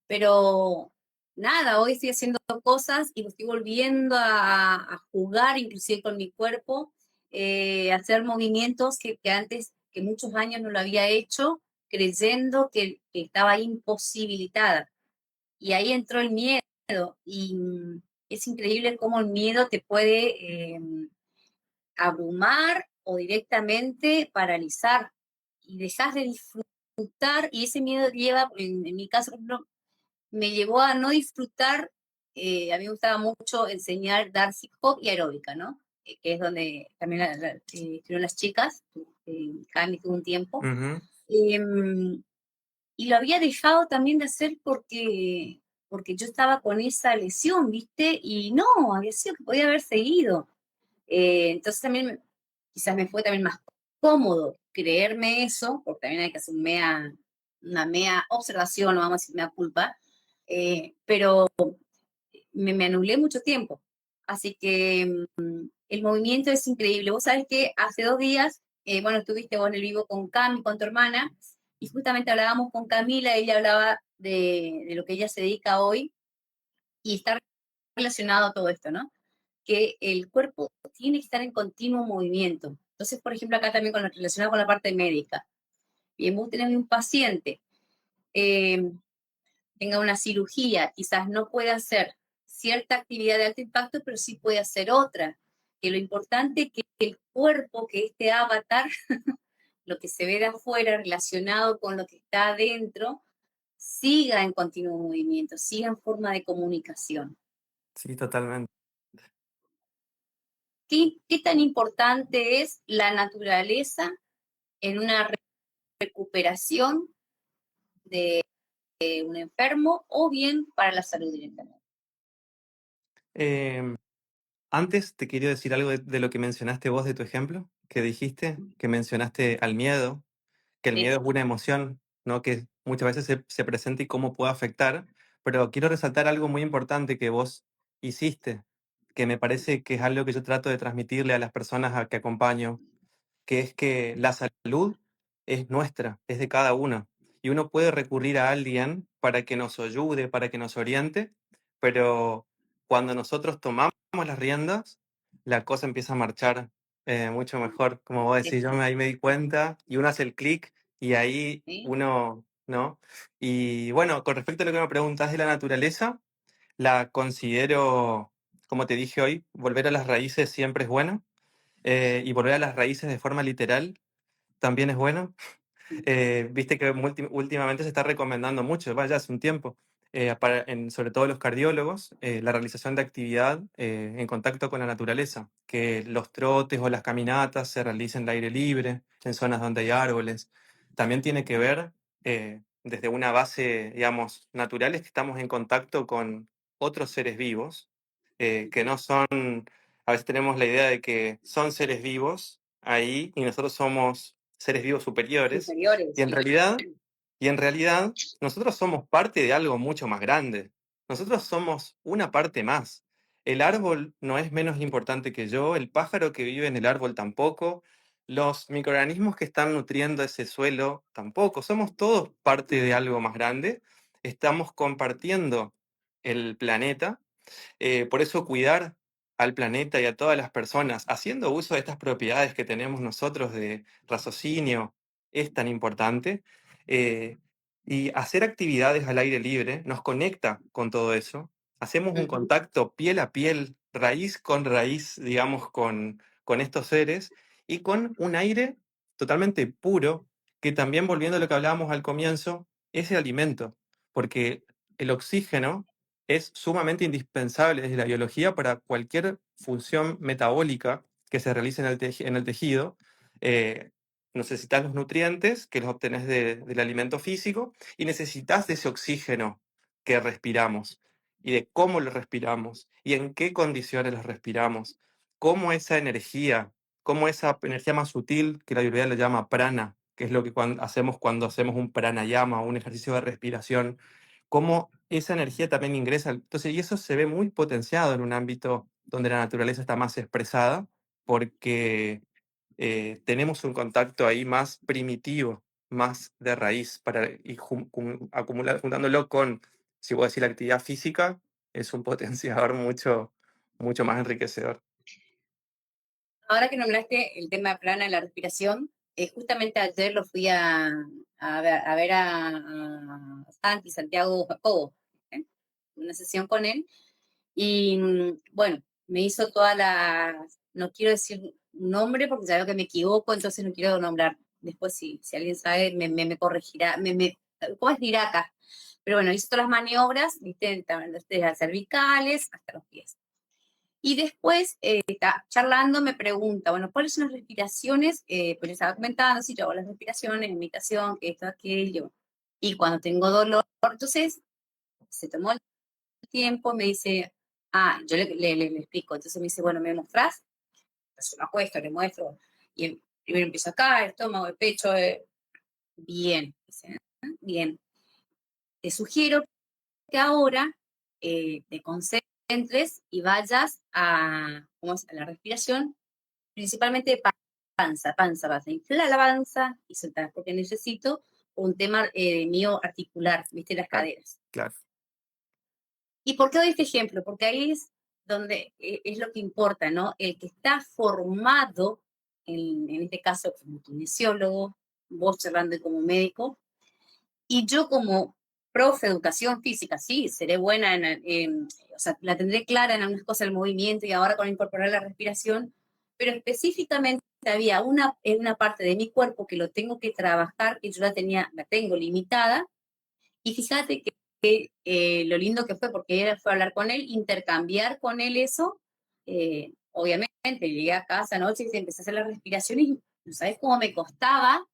Pero nada, hoy estoy haciendo cosas y estoy volviendo a jugar inclusive con mi cuerpo, hacer movimientos que antes, que muchos años no lo había hecho, creyendo que estaba imposibilitada. Y ahí entró el miedo y es increíble cómo el miedo te puede abrumar o directamente paralizar y dejas de disfrutar y ese miedo lleva, en mi caso, por ejemplo, me llevó a no disfrutar, a mí me gustaba mucho enseñar dar hip hop y aeróbica, ¿no? Que es donde también estuvieron las chicas, Cami tuvo un tiempo. Ujú. Eh, y lo había dejado también de hacer porque yo estaba con esa lesión, ¿viste? Y no, había sido que podía haber seguido. Entonces también quizás me fue también más cómodo creerme eso, porque también hay que hacer una mea observación, no vamos a decir mea culpa, pero me anulé mucho tiempo. Así que el movimiento es increíble. Vos sabés que hace 2 días, bueno, estuviste vos en el vivo con Cami, con tu hermana, y justamente hablábamos con Camila, ella hablaba de lo que ella se dedica hoy, y está relacionado a todo esto, ¿no? Que el cuerpo tiene que estar en continuo movimiento. Entonces, por ejemplo, acá también relacionado con la parte médica. Bien, vos tenés un paciente, eh, tenga una cirugía, quizás no pueda hacer cierta actividad de alto impacto, pero sí puede hacer otra. Que lo importante es que el cuerpo, que este avatar, lo que se ve de afuera relacionado con lo que está adentro, siga en continuo movimiento, siga en forma de comunicación. Sí, totalmente. ¿Qué tan importante es la naturaleza en una recuperación de un enfermo o bien para la salud directamente? Em, Antes te quería decir algo de lo que mencionaste vos de tu ejemplo, que dijiste, que mencionaste al miedo, que el Sí, miedo es una emoción, ¿no? Que muchas veces se presenta y cómo puede afectar. pero quiero resaltar algo muy importante que vos hiciste, que me parece que es algo que yo trato de transmitirle a las personas a que acompaño, que es que la salud es nuestra, es de cada uno. Y uno puede recurrir a alguien para que nos ayude, para que nos oriente, pero cuando nosotros tomamos las riendas, la cosa empieza a marchar mucho mejor. Como vos decís, ahí me di cuenta y uno hace el clic y ahí ¿sí? uno, ¿no? Y bueno, con respecto a lo que me preguntas de la naturaleza, la considero, como te dije hoy, volver a las raíces siempre es bueno y volver a las raíces de forma literal también es bueno. Viste que últimamente se está recomendando mucho, vaya hace un tiempo, sobre todo los cardiólogos, la realización de actividad en contacto con la naturaleza, que los trotes o las caminatas se realicen al aire libre, en zonas donde hay árboles. También tiene que ver desde una base, digamos, natural, es que estamos en contacto con otros seres vivos, que no son, a veces tenemos la idea de que son seres vivos ahí y nosotros somos seres vivos superiores y Superiores, en sí. realidad, y en realidad nosotros somos parte de algo mucho más grande. Nosotros somos una parte más. El árbol no es menos importante que yo, el pájaro que vive en el árbol tampoco, los microorganismos que están nutriendo ese suelo tampoco. Somos todos parte de algo más grande. Estamos compartiendo el planeta por eso cuidar al planeta y a todas las personas, haciendo uso de estas propiedades que tenemos nosotros de raciocinio, es tan importante. Eh, y hacer actividades al aire libre nos conecta con todo eso. Hacemos un Ujú, contacto piel a piel, raíz con raíz, digamos, con estos seres y con un aire totalmente puro, que también, volviendo a lo que hablábamos al comienzo, es el alimento, porque el oxígeno es sumamente indispensable desde la biología para cualquier función metabólica que se realice en el tejido. Eh, necesitas los nutrientes que los obtenés del alimento físico y necesitas de ese oxígeno que respiramos y de cómo lo respiramos y en qué condiciones lo respiramos, cómo cómo esa energía más sutil que la Ayurveda le llama prana, que es lo que hacemos cuando hacemos un pranayama, un ejercicio de respiración, cómo esa energía también ingresa. Entonces, y eso se ve muy potenciado en un ámbito donde la naturaleza está más expresada, porque tenemos un contacto ahí más primitivo, más de raíz, y juntándolo con, si voy a decir, la actividad física, es un potenciador mucho más enriquecedor. Ahora que nombraste el tema plana de la respiración, justamente ayer lo fui a ver a Santi, Santiago Jacobo, ¿eh? Una sesión con él, y bueno, me hizo toda la, no quiero decir un nombre porque ya veo que me equivoco, entonces no quiero nombrar. Después, si alguien sabe, me corregirá, ¿cómo es Diraca? Pero bueno, hizo todas las maniobras, ¿viste? Desde las cervicales hasta los pies. Y después, charlando, me pregunta, bueno, ¿cuáles son las respiraciones? Pues le estaba comentando, si yo hago las respiraciones, imitación, que esto, aquello. Y cuando tengo dolor, entonces se tomó el tiempo, me dice, yo le explico. Entonces me dice, bueno, ¿me mostrás? Entonces me acuesto, le muestro. Y primero empiezo acá, el estómago, el pecho, bien. Dice, bien. Te sugiero que ahora te concentres y vayas ¿cómo es? A la respiración principalmente de panza, panza, vas a inflar la panza y soltar, porque necesito un tema mío articular, viste, las Claro, caderas. claro, ¿Y por qué doy este ejemplo? Porque ahí es donde es lo que importa, ¿no? El que está formado, en este caso como kinesiólogo, vos charlando como médico, y yo como profe de educación física, sí, seré buena o sea, la tendré clara en algunas cosas del movimiento y ahora con incorporar la respiración, pero específicamente había en una parte de mi cuerpo que lo tengo que trabajar, que yo la tengo limitada, y fíjate que lo lindo que fue, porque ella fue a hablar con él, intercambiar con él eso, obviamente, llegué a casa anoche y empecé a hacer la respiración y no sabes cómo me costaba,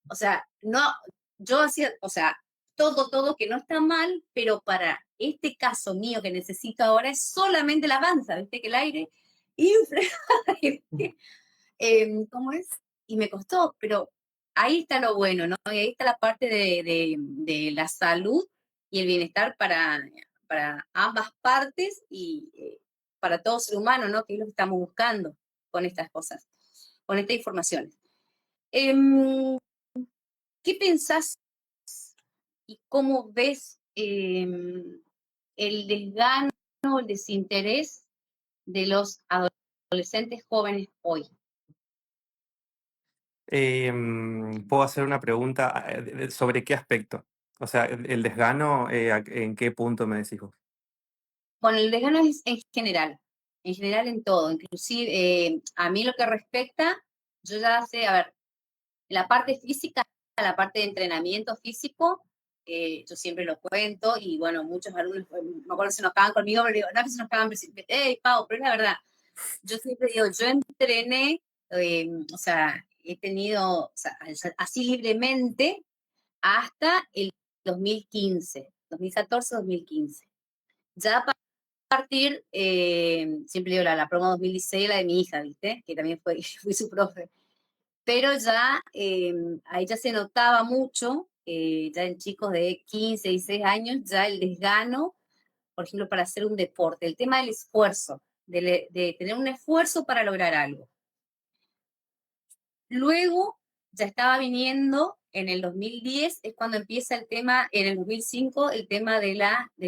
o sea, no, yo hacía, o sea, todo que no está mal, pero para este caso mío que necesito ahora es solamente la panza, viste que el aire infla, ¿cómo es? Y me costó, pero ahí está lo bueno, ¿no? Y ahí está la parte de la salud y el bienestar para ambas partes y para todo ser humano, ¿no? Que es lo que estamos buscando con estas cosas, con esta información. ¿Qué pensás y cómo ves el desgano, el desinterés de los adolescentes jóvenes hoy? ¿Puedo hacer una pregunta sobre qué aspecto? O sea, el desgano, ¿en qué punto me decís vos? Bueno, el desgano es en general en todo, inclusive a mí lo que respecta, yo ya sé, a ver, la parte física, la parte de entrenamiento físico, yo siempre lo cuento y bueno, muchos alumnos, me acuerdo que se enojaban conmigo, pero digo, no que se enojaban, pero hey, Pau, pero es la verdad, yo siempre digo, yo entrené, o sea, he tenido, o sea, así libremente hasta el 2015, 2014-2015. Ya a partir, siempre digo la promo 2016, la de mi hija, ¿viste? Que también fui su profe. Pero ya ahí ya se notaba mucho, ya en chicos de 15, 16 años, ya el desgano, por ejemplo, para hacer un deporte, el tema del esfuerzo, de tener un esfuerzo para lograr algo. Luego ya estaba viniendo en el 2010, es cuando empieza el tema, en el 2005, el tema de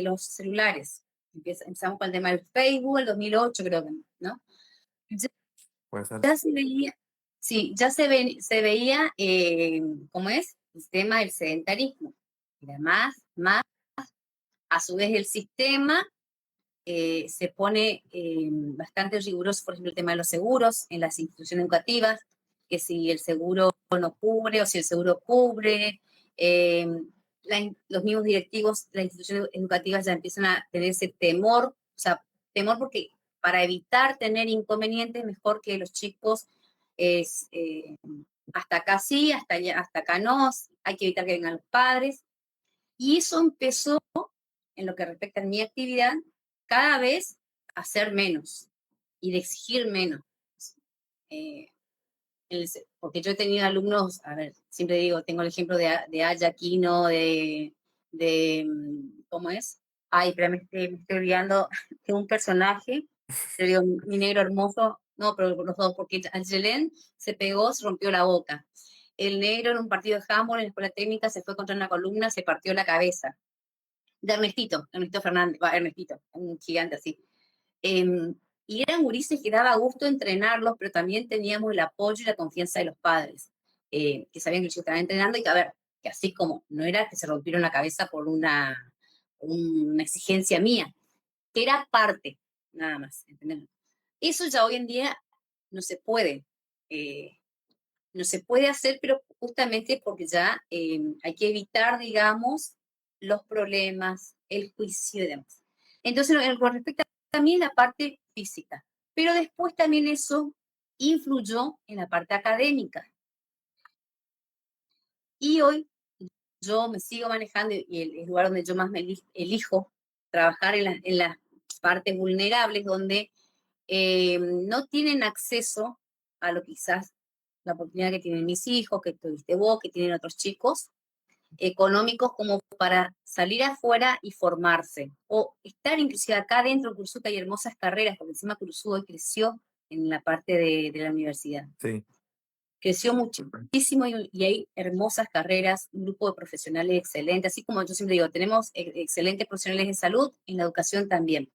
los celulares. Empezamos con el tema del Facebook, el 2008 creo que, ¿no? Ya, Puede ser. ya se veía, sí, ya se veía, ¿cómo es? El tema del sedentarismo. Era más, a su vez el sistema se pone bastante riguroso, por ejemplo, el tema de los seguros en las instituciones educativas, que si el seguro no cubre o si el seguro cubre, eh, los mismos directivos de las instituciones educativas ya empiezan a tener ese temor, o sea, temor porque para evitar tener inconvenientes, mejor que los chicos es hasta acá sí, hasta acá no, hay que evitar que vengan los padres. Y eso empezó, en lo que respecta a mi actividad, cada vez a ser menos y de exigir menos. Eh, porque yo he tenido alumnos, a ver, siempre digo, tengo el ejemplo de Aya Aquino, ¿cómo es? Ay, pero me estoy olvidando de un personaje, yo digo, mi negro hermoso, no, pero los dos, porque Angelén se pegó, se rompió la boca. El negro en un partido de handball en la escuela técnica se fue contra una columna, se partió la cabeza de Ernestito Fernández, Ernestito, un gigante así. Y eran gurises que daba gusto entrenarlos, pero también teníamos el apoyo y la confianza de los padres, que sabían que yo estaba entrenando y que, a ver, que así como no era que se rompieron la cabeza por una exigencia mía, que era parte, nada más, ¿entendés? Eso ya hoy en día no se puede. No se puede hacer, pero justamente porque ya hay que evitar, digamos, los problemas, el juicio y demás. Entonces, con respecto a mí, la parte física, pero después también eso influyó en la parte académica. Y hoy yo me sigo manejando y el lugar donde yo más me elijo trabajar en las partes vulnerables donde no tienen acceso a lo quizás la oportunidad que tienen mis hijos, que tuviste vos, que tienen otros chicos, económicos como para salir afuera y formarse. O estar inclusive acá dentro de Cursuca hay hermosas carreras, porque encima Cursuca hoy creció en la parte de la universidad. Sí. Creció muchísimo y hay hermosas carreras, un grupo de profesionales excelentes, así como yo siempre digo, tenemos excelentes profesionales de salud, en la educación también.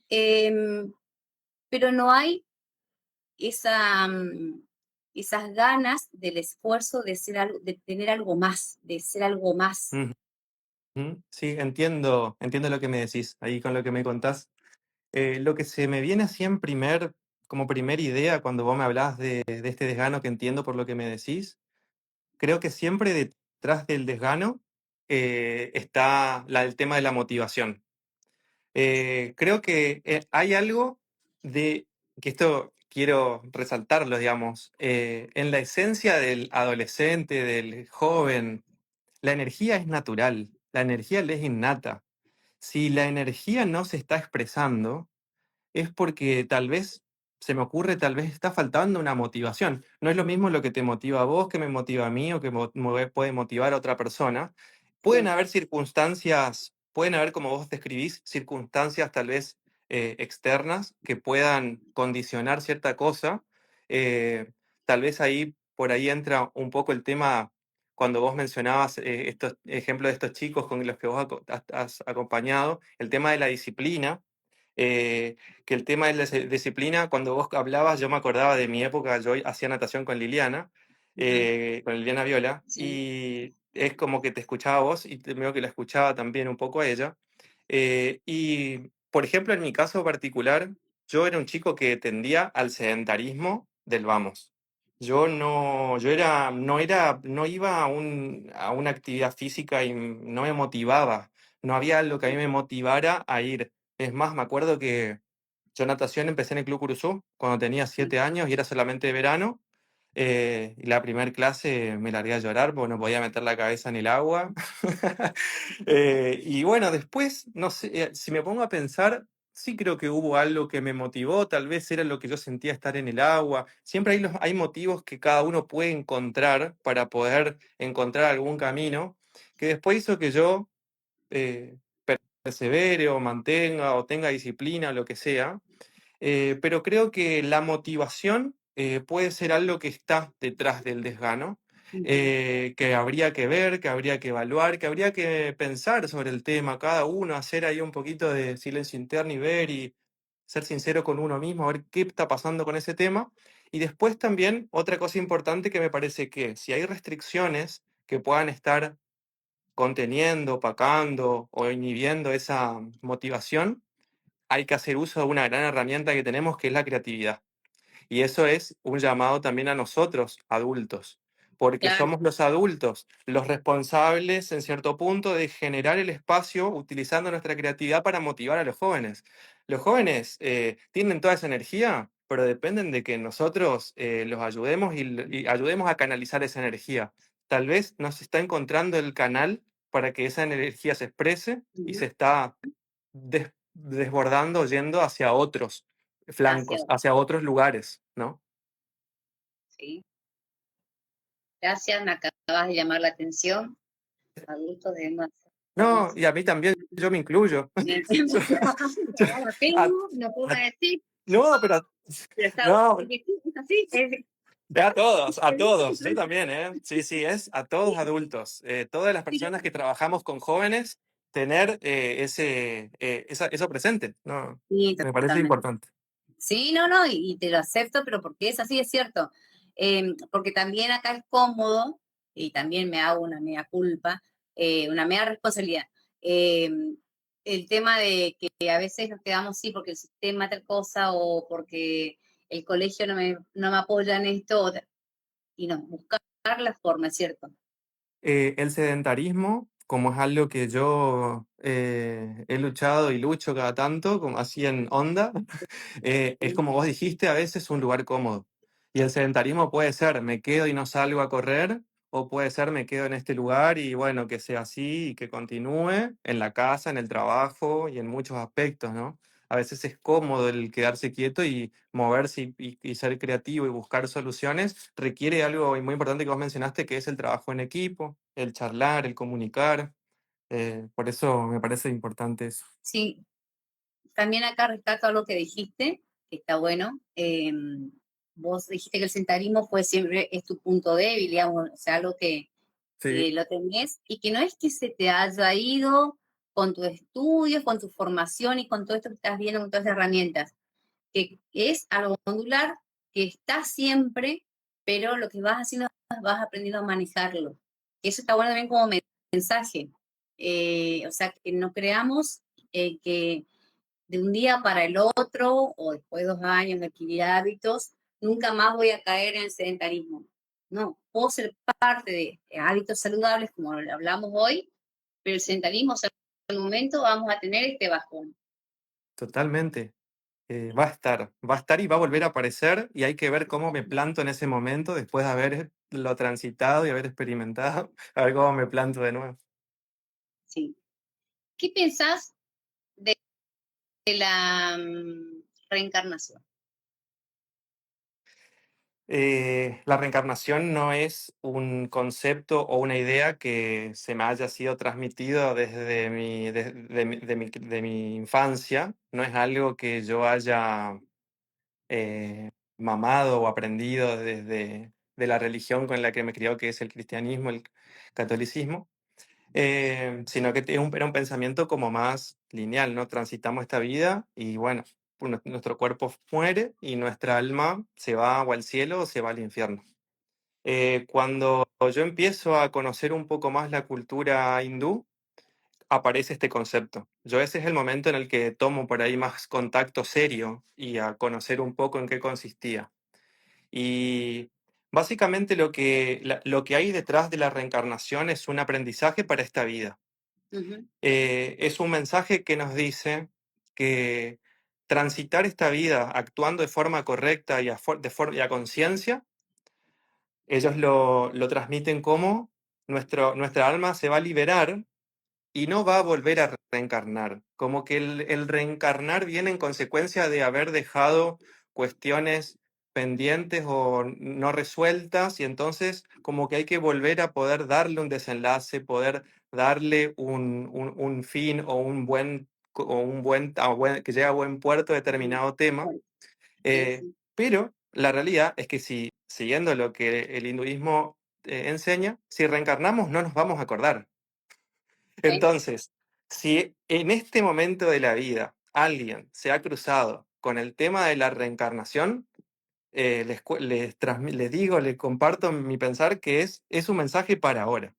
Pero no hay esa, esas ganas del esfuerzo de ser algo, de tener algo más, de ser algo más. Sí, entiendo lo que me decís ahí con lo que me contás. Lo que se me viene así como primera idea cuando vos me hablás de este desgano que entiendo por lo que me decís, creo que siempre detrás del desgano está el tema de la motivación. Creo que hay algo de, que esto quiero resaltarlo, digamos, en la esencia del adolescente, del joven, la energía es natural, la energía le es innata. Si la energía no se está expresando, es porque tal vez, se me ocurre, tal vez está faltando una motivación. No es lo mismo lo que te motiva a vos, que me motiva a mí o que puede motivar a otra persona. pueden sí, haber circunstancias, pueden haber, como vos describís, circunstancias tal vez externas que puedan condicionar cierta cosa. Eh, Tal vez ahí, por ahí entra un poco el tema cuando vos mencionabas estos ejemplos de estos chicos con los que vos has acompañado, el tema de la disciplina. Que el tema de la disciplina, cuando vos hablabas, yo me acordaba de mi época, yo hacía natación ujú, con Liliana Viola, sí, y es como que te escuchaba a vos y veo que la escuchaba también un poco a ella. Y, por ejemplo, en mi caso particular, yo era un chico que tendía al sedentarismo del vamos. No iba a una actividad física y no me motivaba. No había algo que a mí me motivara a ir. Es más, me acuerdo que yo natación empecé en el Club Curuzú cuando tenía sí, 7 años y era solamente de verano. Y la primera clase me largué a llorar porque no podía meter la cabeza en el agua. Y bueno, después, no sé, si me pongo a pensar, sí creo que hubo algo que me motivó, tal vez era lo que yo sentía estar en el agua. Siempre hay motivos que cada uno puede encontrar para poder encontrar algún camino, que después hizo que yo eh, persevere o mantenga o tenga disciplina, lo que sea. Pero creo que la motivación puede ser algo que está detrás del desgano, ujú, que habría que ver, que habría que evaluar, que habría que pensar sobre el tema, cada uno, hacer ahí un poquito de silencio interno y ver y ser sincero con uno mismo, a ver qué está pasando con ese tema. Y después también otra cosa importante que me parece que si hay restricciones que puedan estar conteniendo, opacando o inhibiendo esa motivación, hay que hacer uso de una gran herramienta que tenemos, que es la creatividad. Y eso es un llamado también a nosotros, adultos, porque claro, somos los adultos los responsables, en cierto punto, de generar el espacio utilizando nuestra creatividad para motivar a los jóvenes. Los jóvenes tienen toda esa energía, pero dependen de que nosotros los ayudemos y ayudemos a canalizar esa energía. Tal vez no se está encontrando el canal para que esa energía se exprese y ujú, se está desbordando, yendo hacia otros hacia, flancos, hacia otros lugares, ¿no? sí. Gracias, me acabas de llamar la atención. Adultos debemos hacer No, más. y a mí también, yo me incluyo. Yo- yo- Ya la a- tengo, no puedo a- decir, no, pero pero está bueno, no, porque sí, es así, a todos, yo también, ¿eh? Sí, sí, es a todos adultos, todas las pero personas que trabajamos con jóvenes, tener eso presente, ¿no? sí, Me parece totalmente. importante. Sí, no, no, y te lo acepto, pero porque es así, es cierto. Porque también acá es cómodo, y también me hago una mea culpa, una mea responsabilidad. El tema de que a veces nos quedamos, sí, porque el sistema tal cosa, o porque el colegio no me apoya en esto, y no, buscar la forma, es cierto. El sedentarismo, como es algo que yo he luchado y lucho cada tanto, como así en onda, es Sí, como vos dijiste, a veces un lugar cómodo. Y el sedentarismo puede ser, me quedo y no salgo a correr, o puede ser, me quedo en este lugar y bueno, que sea así y que continúe en la casa, en el trabajo y en muchos aspectos, ¿no? A veces es cómodo el quedarse quieto y moverse y ser creativo y buscar soluciones. Requiere algo muy importante que vos mencionaste, que es el trabajo en equipo, el charlar, el comunicar. Por eso me parece importante eso. sí, también acá rescato lo que dijiste, que está bueno. Vos dijiste que el sentarismo fue siempre, es tu punto débil, digamos, o sea, algo Sí, que lo tenés y que no es que se te haya ido con tus estudios, con tu formación y con todo esto que estás viendo, con todas las herramientas, que es algo modular, que está siempre, pero lo que vas haciendo, vas aprendiendo a manejarlo. Eso está bueno también como mensaje. O sea, que no creamos que de un día para el otro o después de 2 años de adquirir hábitos, nunca más voy a caer en el sedentarismo. No, puedo ser parte de hábitos saludables como lo hablamos hoy, pero el sedentarismo, o sea, en algún momento vamos a tener este bajón. totalmente. Va a estar y va a volver a aparecer y hay que ver cómo me planto en ese momento después de haberlo transitado y haber experimentado, a ver cómo me planto de nuevo. Sí. ¿Qué pensás de la reencarnación? La reencarnación no es un concepto o una idea que se me haya sido transmitido desde de mi infancia. No es algo que yo haya mamado o aprendido desde de la religión con la que me crió, que es el cristianismo, el catolicismo, sino que era un pensamiento como más lineal, ¿no? Transitamos esta vida y bueno, nuestro cuerpo muere y nuestra alma se va o al cielo o se va al infierno. Cuando yo empiezo a conocer un poco más la cultura hindú, aparece este concepto. Yo ese es el momento en el que tomo por ahí más contacto serio y a conocer un poco en qué consistía. Y básicamente lo que hay detrás de la reencarnación es un aprendizaje para esta vida. Ujú, Es un mensaje que nos dice que transitar esta vida actuando de forma correcta y y a conciencia, ellos lo transmiten como nuestra alma se va a liberar y no va a volver a reencarnar. Como que el reencarnar viene en consecuencia de haber dejado cuestiones pendientes o no resueltas y entonces como que hay que volver a poder darle un desenlace, poder darle un fin o que llegue a buen puerto ujú. determinado tema. Bueno, sí, Eh, sí, pero la realidad es que si, siguiendo lo que el hinduismo enseña, si reencarnamos no nos vamos a acordar. sí, Entonces, si en este momento de la vida alguien se ha cruzado con el tema de la reencarnación, les digo, les comparto mi pensar que es un mensaje para ahora.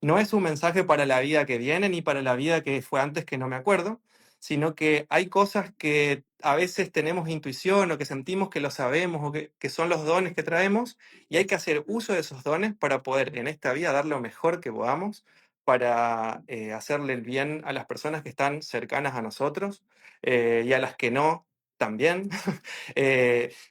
No es un mensaje para la vida que viene ni para la vida que fue antes que no me acuerdo, sino que hay cosas que a veces tenemos intuición o que sentimos que lo sabemos o que son los dones que traemos y hay que hacer uso de esos dones para poder en esta vida dar lo mejor que podamos para hacerle el bien a las personas que están cercanas a nosotros y a las que no también.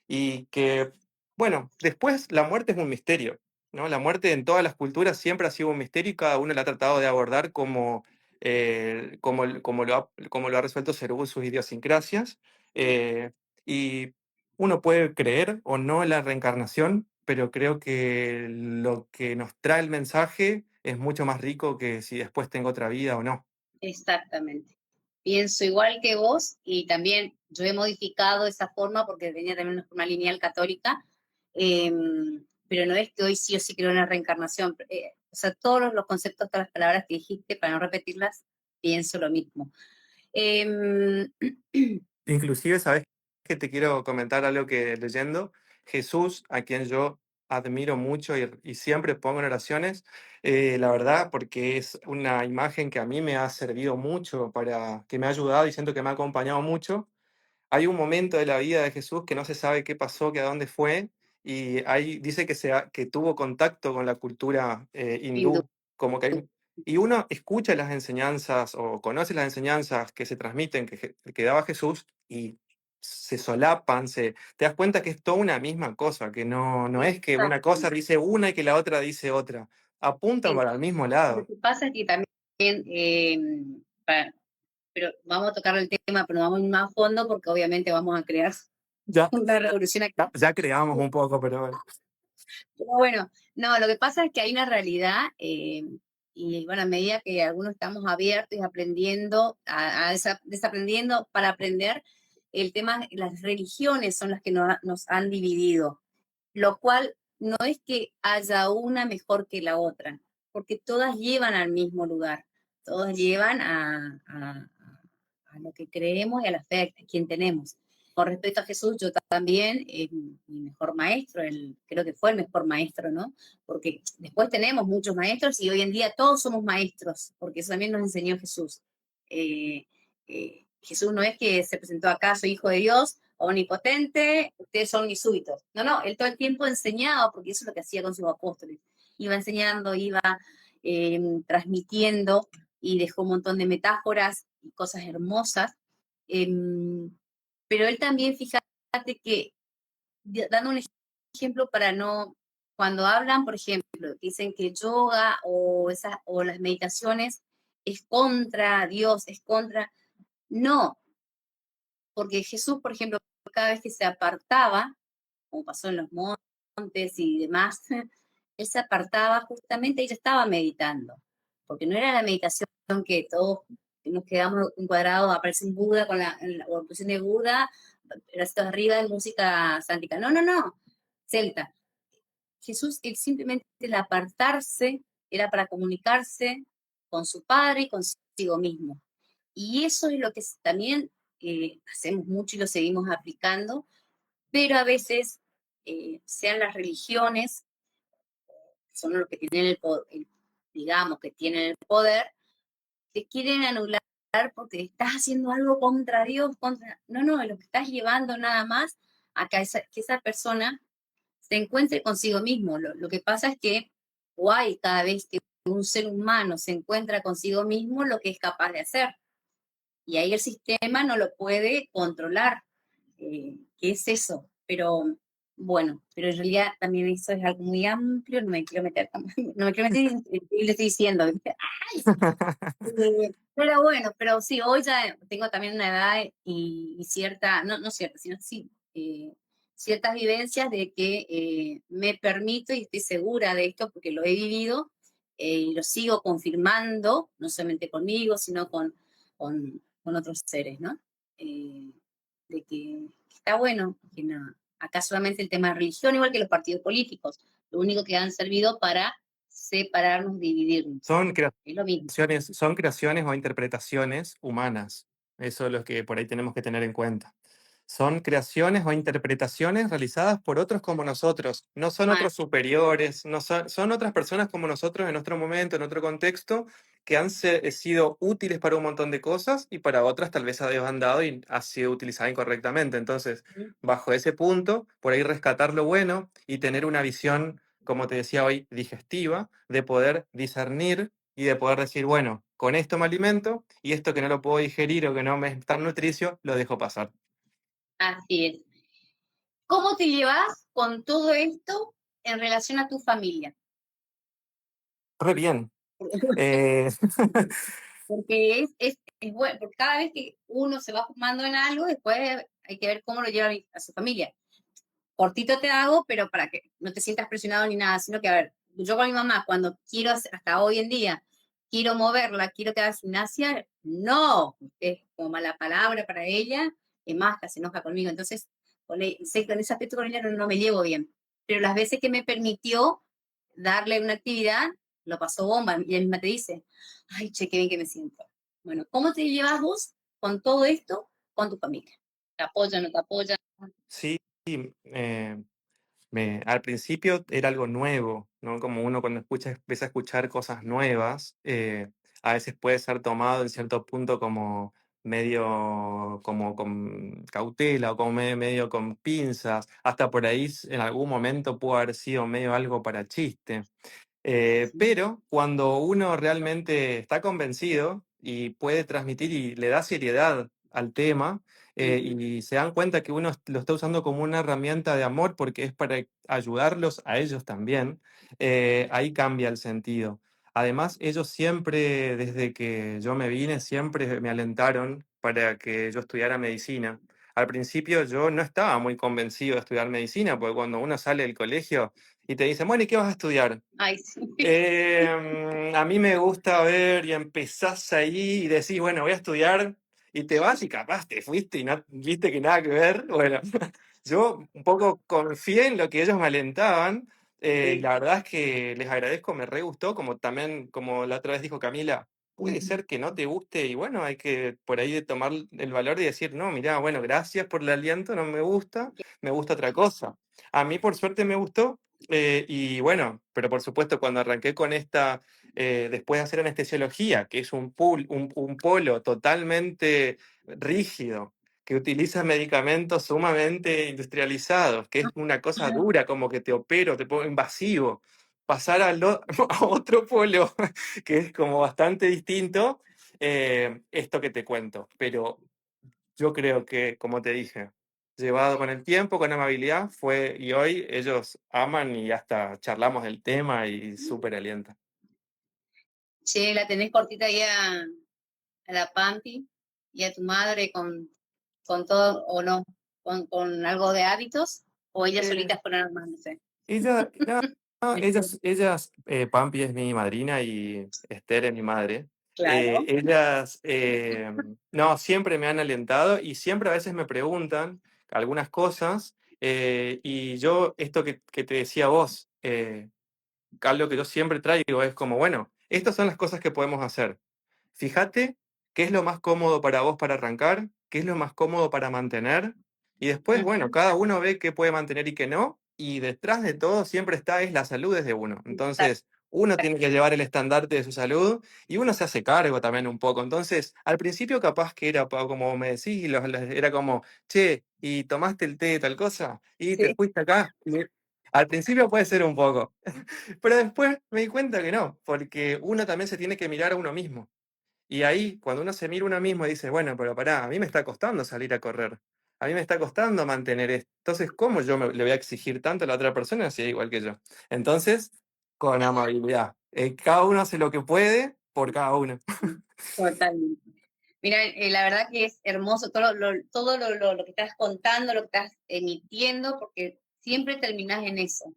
Y que, bueno, después la muerte es un misterio, ¿no? La muerte en todas las culturas siempre ha sido un misterio y cada uno la ha tratado de abordar como lo ha resuelto según sus idiosincrasias. Eh, y uno puede creer o no en la reencarnación, pero creo que lo que nos trae el mensaje es mucho más rico que si después tengo otra vida o no. exactamente. Pienso igual que vos y también yo he modificado esa forma porque tenía también una forma lineal católica, eh, pero no es que hoy sí o sí creo en la reencarnación. O sea, todos los conceptos, todas las palabras que dijiste, para no repetirlas, pienso lo mismo. Eh, Inclusive, ¿sabes que te quiero comentar algo que leyendo? Jesús, a quien yo admiro mucho y siempre pongo en oraciones, la verdad, porque es una imagen que a mí me ha servido mucho, que me ha ayudado y siento que me ha acompañado mucho. Hay un momento de la vida de Jesús que no se sabe qué pasó, que a dónde fue, y ahí dice que tuvo contacto con la cultura hindú. hindú, como que y uno escucha las enseñanzas o conoce las enseñanzas que se transmiten, que daba Jesús, y se solapan, te das cuenta que es toda una misma cosa, que no es que una cosa Exactamente. dice una y que la otra dice otra, apuntan Sí. para el mismo Lo lado. que pasa es que también, para- pero vamos a tocar el tema, pero vamos más a fondo porque obviamente vamos a crear Ya, una revolución acá. ya creamos un poco, pero bueno. Pero bueno, no, lo que pasa es que hay una realidad y bueno, a medida que algunos estamos abiertos y aprendiendo, desaprendiendo para aprender, el tema, las religiones son las que nos han dividido, lo cual no es que haya una mejor que la otra, porque todas llevan al mismo lugar, todas llevan a lo que creemos y a la fe a quien tenemos. Con respecto a Jesús, yo también, mi mejor maestro, creo que fue el mejor maestro, ¿no? Porque después tenemos muchos maestros y hoy en día todos somos maestros, porque eso también nos enseñó Jesús. Jesús no es que se presentó acá, soy hijo de Dios, omnipotente, ustedes son mis súbitos. No, no, él todo el tiempo enseñaba, porque eso es lo que hacía con sus apóstoles. Iba enseñando, iba transmitiendo y dejó un montón de metáforas y cosas hermosas. Eh, pero él también, fíjate que, dando un ejemplo para no, cuando hablan, por ejemplo, dicen que yoga o las meditaciones es contra Dios, es contra, no, porque Jesús, por ejemplo, cada vez que se apartaba, como pasó en los montes, montes y demás, él se apartaba justamente, ella estaba meditando, porque no era la meditación que todos nos quedamos encuadrados, aparece un Buda con la posición de Buda, bracitos arriba de música sántica. No, no, no, celta. Jesús, él simplemente el apartarse era para comunicarse con su Padre y consigo mismo. Y eso es lo que también hacemos mucho y lo seguimos aplicando, pero a veces, sean las religiones, son los que tienen digamos, que tienen el poder, te quieren anular porque estás haciendo algo contra Dios, contra... No, no, lo que estás llevando nada más a que esa persona se encuentre consigo mismo. Lo que pasa es que guay, cada vez que un ser humano se encuentra consigo mismo, lo que es capaz de hacer. Y ahí el sistema no lo puede controlar. ¿Qué es eso? Pero bueno, pero en realidad también eso es algo muy amplio, no me quiero meter, no me quiero meter y le estoy diciendo, ¿viste? Pero bueno, pero sí, hoy ya tengo también una edad y cierta, no, no cierta, sino sí, ciertas vivencias de que me permito y estoy segura de esto porque lo he vivido y lo sigo confirmando, no solamente conmigo, sino con otros seres, ¿no? Eh, de que está bueno, que no, acá solamente el tema de religión, igual que los partidos políticos, lo único que han servido para separarnos, dividirnos. Son Es lo mismo. son creaciones o interpretaciones humanas. Eso es lo que por ahí tenemos que tener en cuenta. Son creaciones o interpretaciones realizadas por otros como nosotros. No son Ah, otros superiores, no son, son otras personas como nosotros en otro momento, en otro contexto, que han sido útiles para un montón de cosas y para otras tal vez ha desbandado y ha sido utilizada incorrectamente. Entonces, bajo ese punto, por ahí rescatar lo bueno y tener una visión, como te decía hoy, digestiva, de poder discernir y de poder decir, bueno, con esto me alimento y esto que no lo puedo digerir o que no me es tan nutricio, lo dejo pasar. así es. ¿Cómo te llevas con todo esto en relación a tu familia? Re bien. Eh, Porque es bueno, porque cada vez que uno se va formando en algo, después hay que ver cómo lo lleva a su familia. Cortito te hago, pero para que no te sientas presionado ni nada, sino que, a ver, yo con mi mamá, cuando quiero, hasta hoy en día, quiero moverla, quiero que haga gimnasia, no, es como mala palabra para ella, es más, que se enoja conmigo. Entonces, sé que en ese aspecto con ella no me llevo bien. Pero las veces que me permitió darle una actividad, lo pasó bomba. Y ella misma te dice, ay, che, qué bien que me siento. Bueno, ¿cómo te llevas vos con todo esto con tu familia? ¿Te apoya, no te apoya? sí, eh, al principio era algo nuevo, ¿no? Como uno cuando empieza a escuchar cosas nuevas, a veces puede ser tomado en cierto punto como medio como con cautela o como medio con pinzas, hasta por ahí en algún momento pudo haber sido medio algo para chiste. Pero cuando uno realmente está convencido y puede transmitir y le da seriedad al tema y se dan cuenta que uno lo está usando como una herramienta de amor porque es para ayudarlos a ellos también, ahí cambia el sentido. Además, ellos siempre, desde que yo me vine, siempre me alentaron para que yo estudiara medicina. Al principio yo no estaba muy convencido de estudiar medicina, porque cuando uno sale del colegio y te dicen, bueno, ¿y qué vas a estudiar? Ay, sí. A mí me gusta ver y empezás ahí y decís, bueno, voy a estudiar y te vas y capaz te fuiste y no viste que nada que ver. Bueno, yo un poco confié en lo que ellos me alentaban y Sí. la verdad es que les agradezco, me re gustó, como también, como la otra vez dijo Camila, puede ser que no te guste y bueno, hay que por ahí tomar el valor y decir, no, mirá, bueno, gracias por el aliento, no me gusta otra cosa. A mí por suerte me gustó. Y bueno, pero por supuesto, cuando arranqué con esta, después de hacer anestesiología, que es un polo totalmente rígido, que utiliza medicamentos sumamente industrializados, que es una cosa dura, como que te opero, te pongo invasivo, pasar a otro polo, que es como bastante distinto, esto que te cuento. Pero yo creo que, como te dije, llevado con el tiempo, con amabilidad, fue, y hoy ellos aman y hasta charlamos del tema y súper alienta. Che, la tenés cortita ahí a la Pampi y a tu madre con todo, o no, con algo de hábitos, o ellas Eh, solitas fueron armándose. Ella, no, no, ellas, Pampi es mi madrina y Esther es mi madre. Claro. Ellas, no, siempre me han alentado y siempre a veces me preguntan algunas cosas. Y yo, esto que te decía vos, algo que yo siempre traigo es como, bueno, estas son las cosas que podemos hacer. Fíjate qué es lo más cómodo para vos para arrancar, qué es lo más cómodo para mantener, y después, bueno, cada uno ve qué puede mantener y qué no, y detrás de todo siempre está es la salud desde uno. Entonces, uno tiene que llevar el estandarte de su salud y uno se hace cargo también un poco. Entonces, al principio capaz que era como me decís, era como, che, y tomaste el té de tal cosa, y te Sí. fuiste acá. Al principio puede ser un poco, pero después me di cuenta que no, porque uno también se tiene que mirar a uno mismo. Y ahí, cuando uno se mira a uno mismo y dice, bueno, pero pará, a mí me está costando salir a correr, a mí me está costando mantener esto. Entonces, ¿cómo le voy a exigir tanto a la otra persona si es igual que yo? Entonces, con amabilidad. Cada uno hace lo que puede por cada uno. Totalmente. Mira, la verdad que es hermoso todo lo que estás contando, lo que estás emitiendo, porque siempre terminás en eso,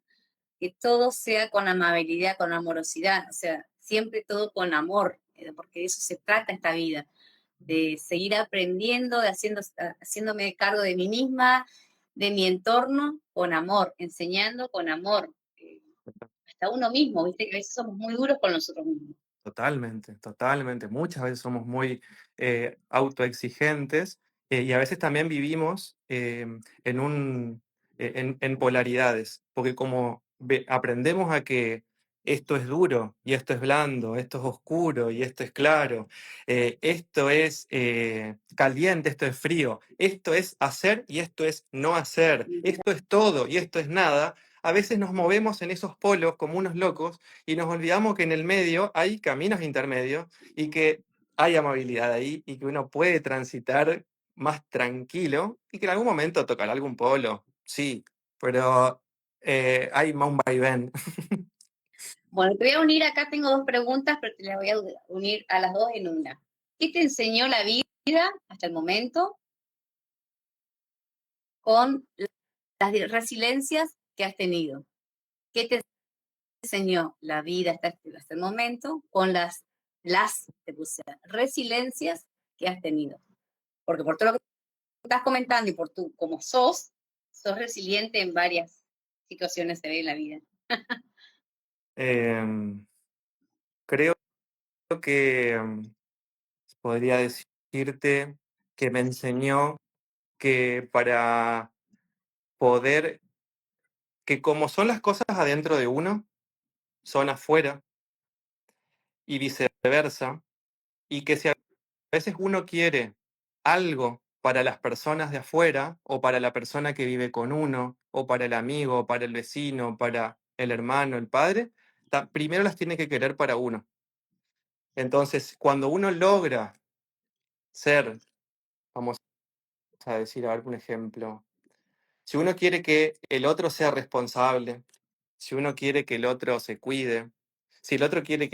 que todo sea con amabilidad, con amorosidad, o sea, siempre todo con amor, porque de eso se trata esta vida, de seguir aprendiendo, haciéndome cargo de mí misma, de mi entorno, con amor, enseñando con amor, hasta uno mismo, viste que a veces somos muy duros con nosotros mismos. Totalmente, totalmente. Muchas veces somos muy autoexigentes, y a veces también vivimos en polaridades, porque como aprendemos a que esto es duro y esto es blando, esto es oscuro y esto es claro, esto es caliente, esto es frío, esto es hacer y esto es no hacer, esto es todo y esto es nada, a veces nos movemos en esos polos como unos locos y nos olvidamos que en el medio hay caminos intermedios y que hay amabilidad ahí y que uno puede transitar más tranquilo y que en algún momento tocará algún polo, sí, pero hay más un vaivén. Bueno, te voy a unir acá, tengo dos preguntas, pero te las voy a unir a las dos en una. ¿Qué te enseñó la vida hasta el momento con las resiliencias que has tenido? ¿Qué te enseñó la vida hasta el momento con te puse, resiliencias que has tenido? Porque por todo lo que estás comentando y por tú, como sos resiliente en varias situaciones se ve en la vida. Em, Creo que podría decirte que me enseñó que para poder, que como son las cosas adentro de uno, son afuera y viceversa, y que si a veces uno quiere algo para las personas de afuera, o para la persona que vive con uno, o para el amigo, o para el vecino, para el hermano, el padre, primero las tiene que querer para uno. Entonces, cuando uno logra ser, vamos a decir, a ver un ejemplo, si uno quiere que el otro sea responsable, si uno quiere que el otro se cuide, si el otro quiere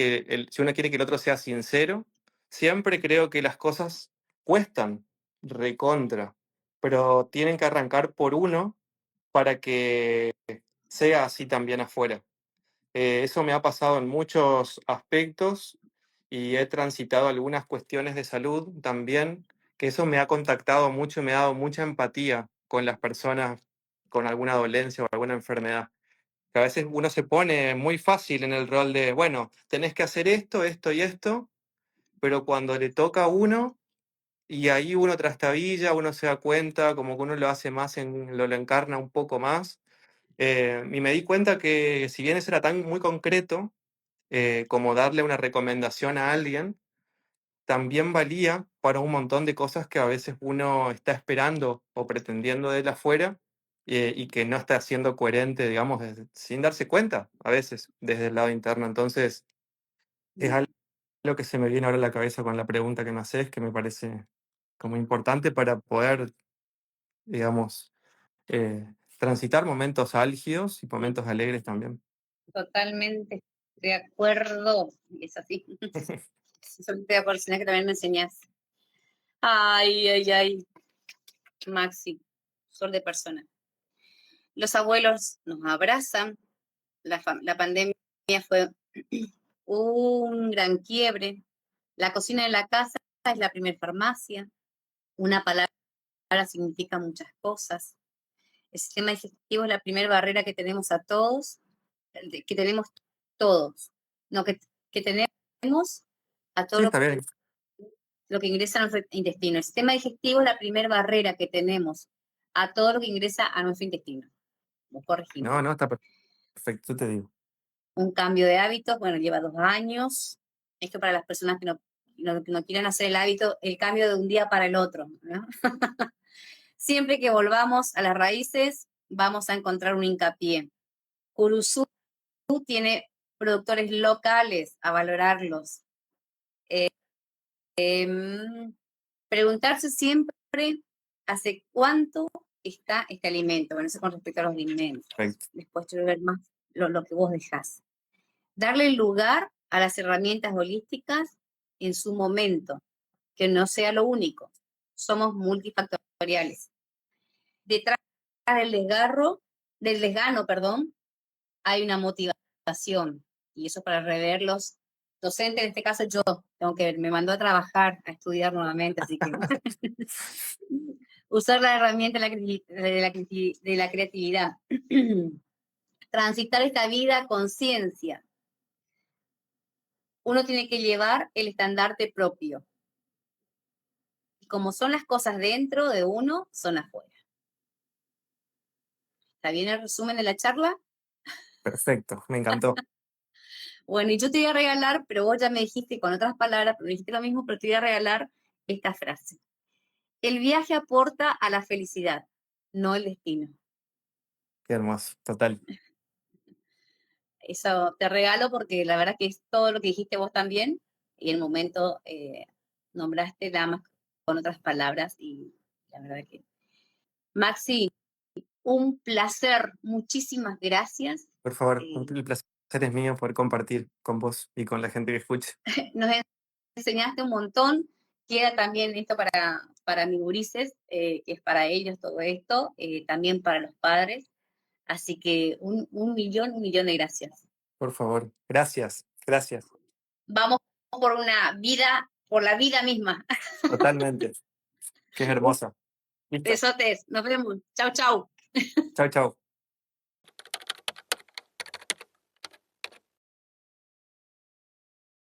si uno quiere que el otro sea sincero, siempre creo que las cosas cuestan recontra, pero tienen que arrancar por uno para que sea así también afuera. Eso me ha pasado en muchos aspectos y he transitado algunas cuestiones de salud también, que eso me ha contactado mucho y me ha dado mucha empatía con las personas con alguna dolencia o alguna enfermedad. Que a veces uno se pone muy fácil en el rol de, bueno, tenés que hacer esto, esto y esto, pero cuando le toca a uno y ahí uno trastabilla, uno se da cuenta, como que uno lo hace más, lo encarna un poco más. Y me di cuenta que si bien eso era tan muy concreto, como darle una recomendación a alguien, también valía para un montón de cosas que a veces uno está esperando o pretendiendo de él afuera, y que no está siendo coherente, digamos, sin darse cuenta, a veces, desde el lado interno. Entonces, es algo que se me viene ahora a la cabeza con la pregunta que me haces, que me parece como importante para poder, digamos, transitar momentos álgidos y Sí, momentos alegres también. totalmente de acuerdo, es así. Estoy de acuerdo, sino que también me enseñas. Ay, ay, ay, Maxi, sol de persona. Los abuelos nos abrazan, La pandemia fue un gran quiebre. La cocina de la casa es la primer farmacia. Una palabra significa muchas cosas. El sistema digestivo es la primera barrera que tenemos a todos, que tenemos todos, no que tenemos a todo Sí, está bien. lo que ingresa a nuestro intestino. El sistema digestivo es la primera barrera que tenemos a todo lo que ingresa a nuestro intestino. Corregimos. No, no, está perfecto, te digo. Un cambio de hábitos, bueno, lleva 2 años. Esto para las personas que no quieren hacer el hábito, el cambio de un día para el otro, ¿no? Siempre que volvamos a las raíces, vamos a encontrar un hincapié. Curuzú tiene productores locales a valorarlos. Preguntarse siempre hace cuánto está este alimento. Bueno, eso con respecto a los alimentos. Perfecto. Después quiero ver más lo que vos dejás. Darle lugar a las herramientas holísticas en su momento, que no sea lo único. Somos multifactoriales. Detrás del desgano, hay una motivación. Y eso para rever los docentes, en este caso yo, me mandó a trabajar, a estudiar nuevamente, así que usar la herramienta de la creatividad. Transitar esta vida a conciencia. Uno tiene que llevar el estandarte propio. Y como son las cosas dentro de uno, son afuera. ¿Está bien el resumen de la charla? Perfecto, me encantó. Bueno, y yo te voy a regalar, pero vos ya me dijiste con otras palabras, pero me dijiste lo mismo, pero te voy a regalar esta frase. El viaje aporta a la felicidad, no el destino. Qué hermoso, total. Eso te regalo porque la verdad que es todo lo que dijiste vos también y en el momento nombraste nada más con otras palabras y la verdad que... Maxi, un placer, muchísimas gracias. Por favor, el placer es mío poder compartir con vos y con la gente que escuche. Nos enseñaste un montón. Queda también esto para mis gurises, que es para ellos todo esto, también para los padres. Así que un millón de gracias. Por favor, gracias, gracias. Vamos por la vida misma. Totalmente. Que es Un hermosa. Listo. besotes, nos vemos. Chau, chau. Chau, chau.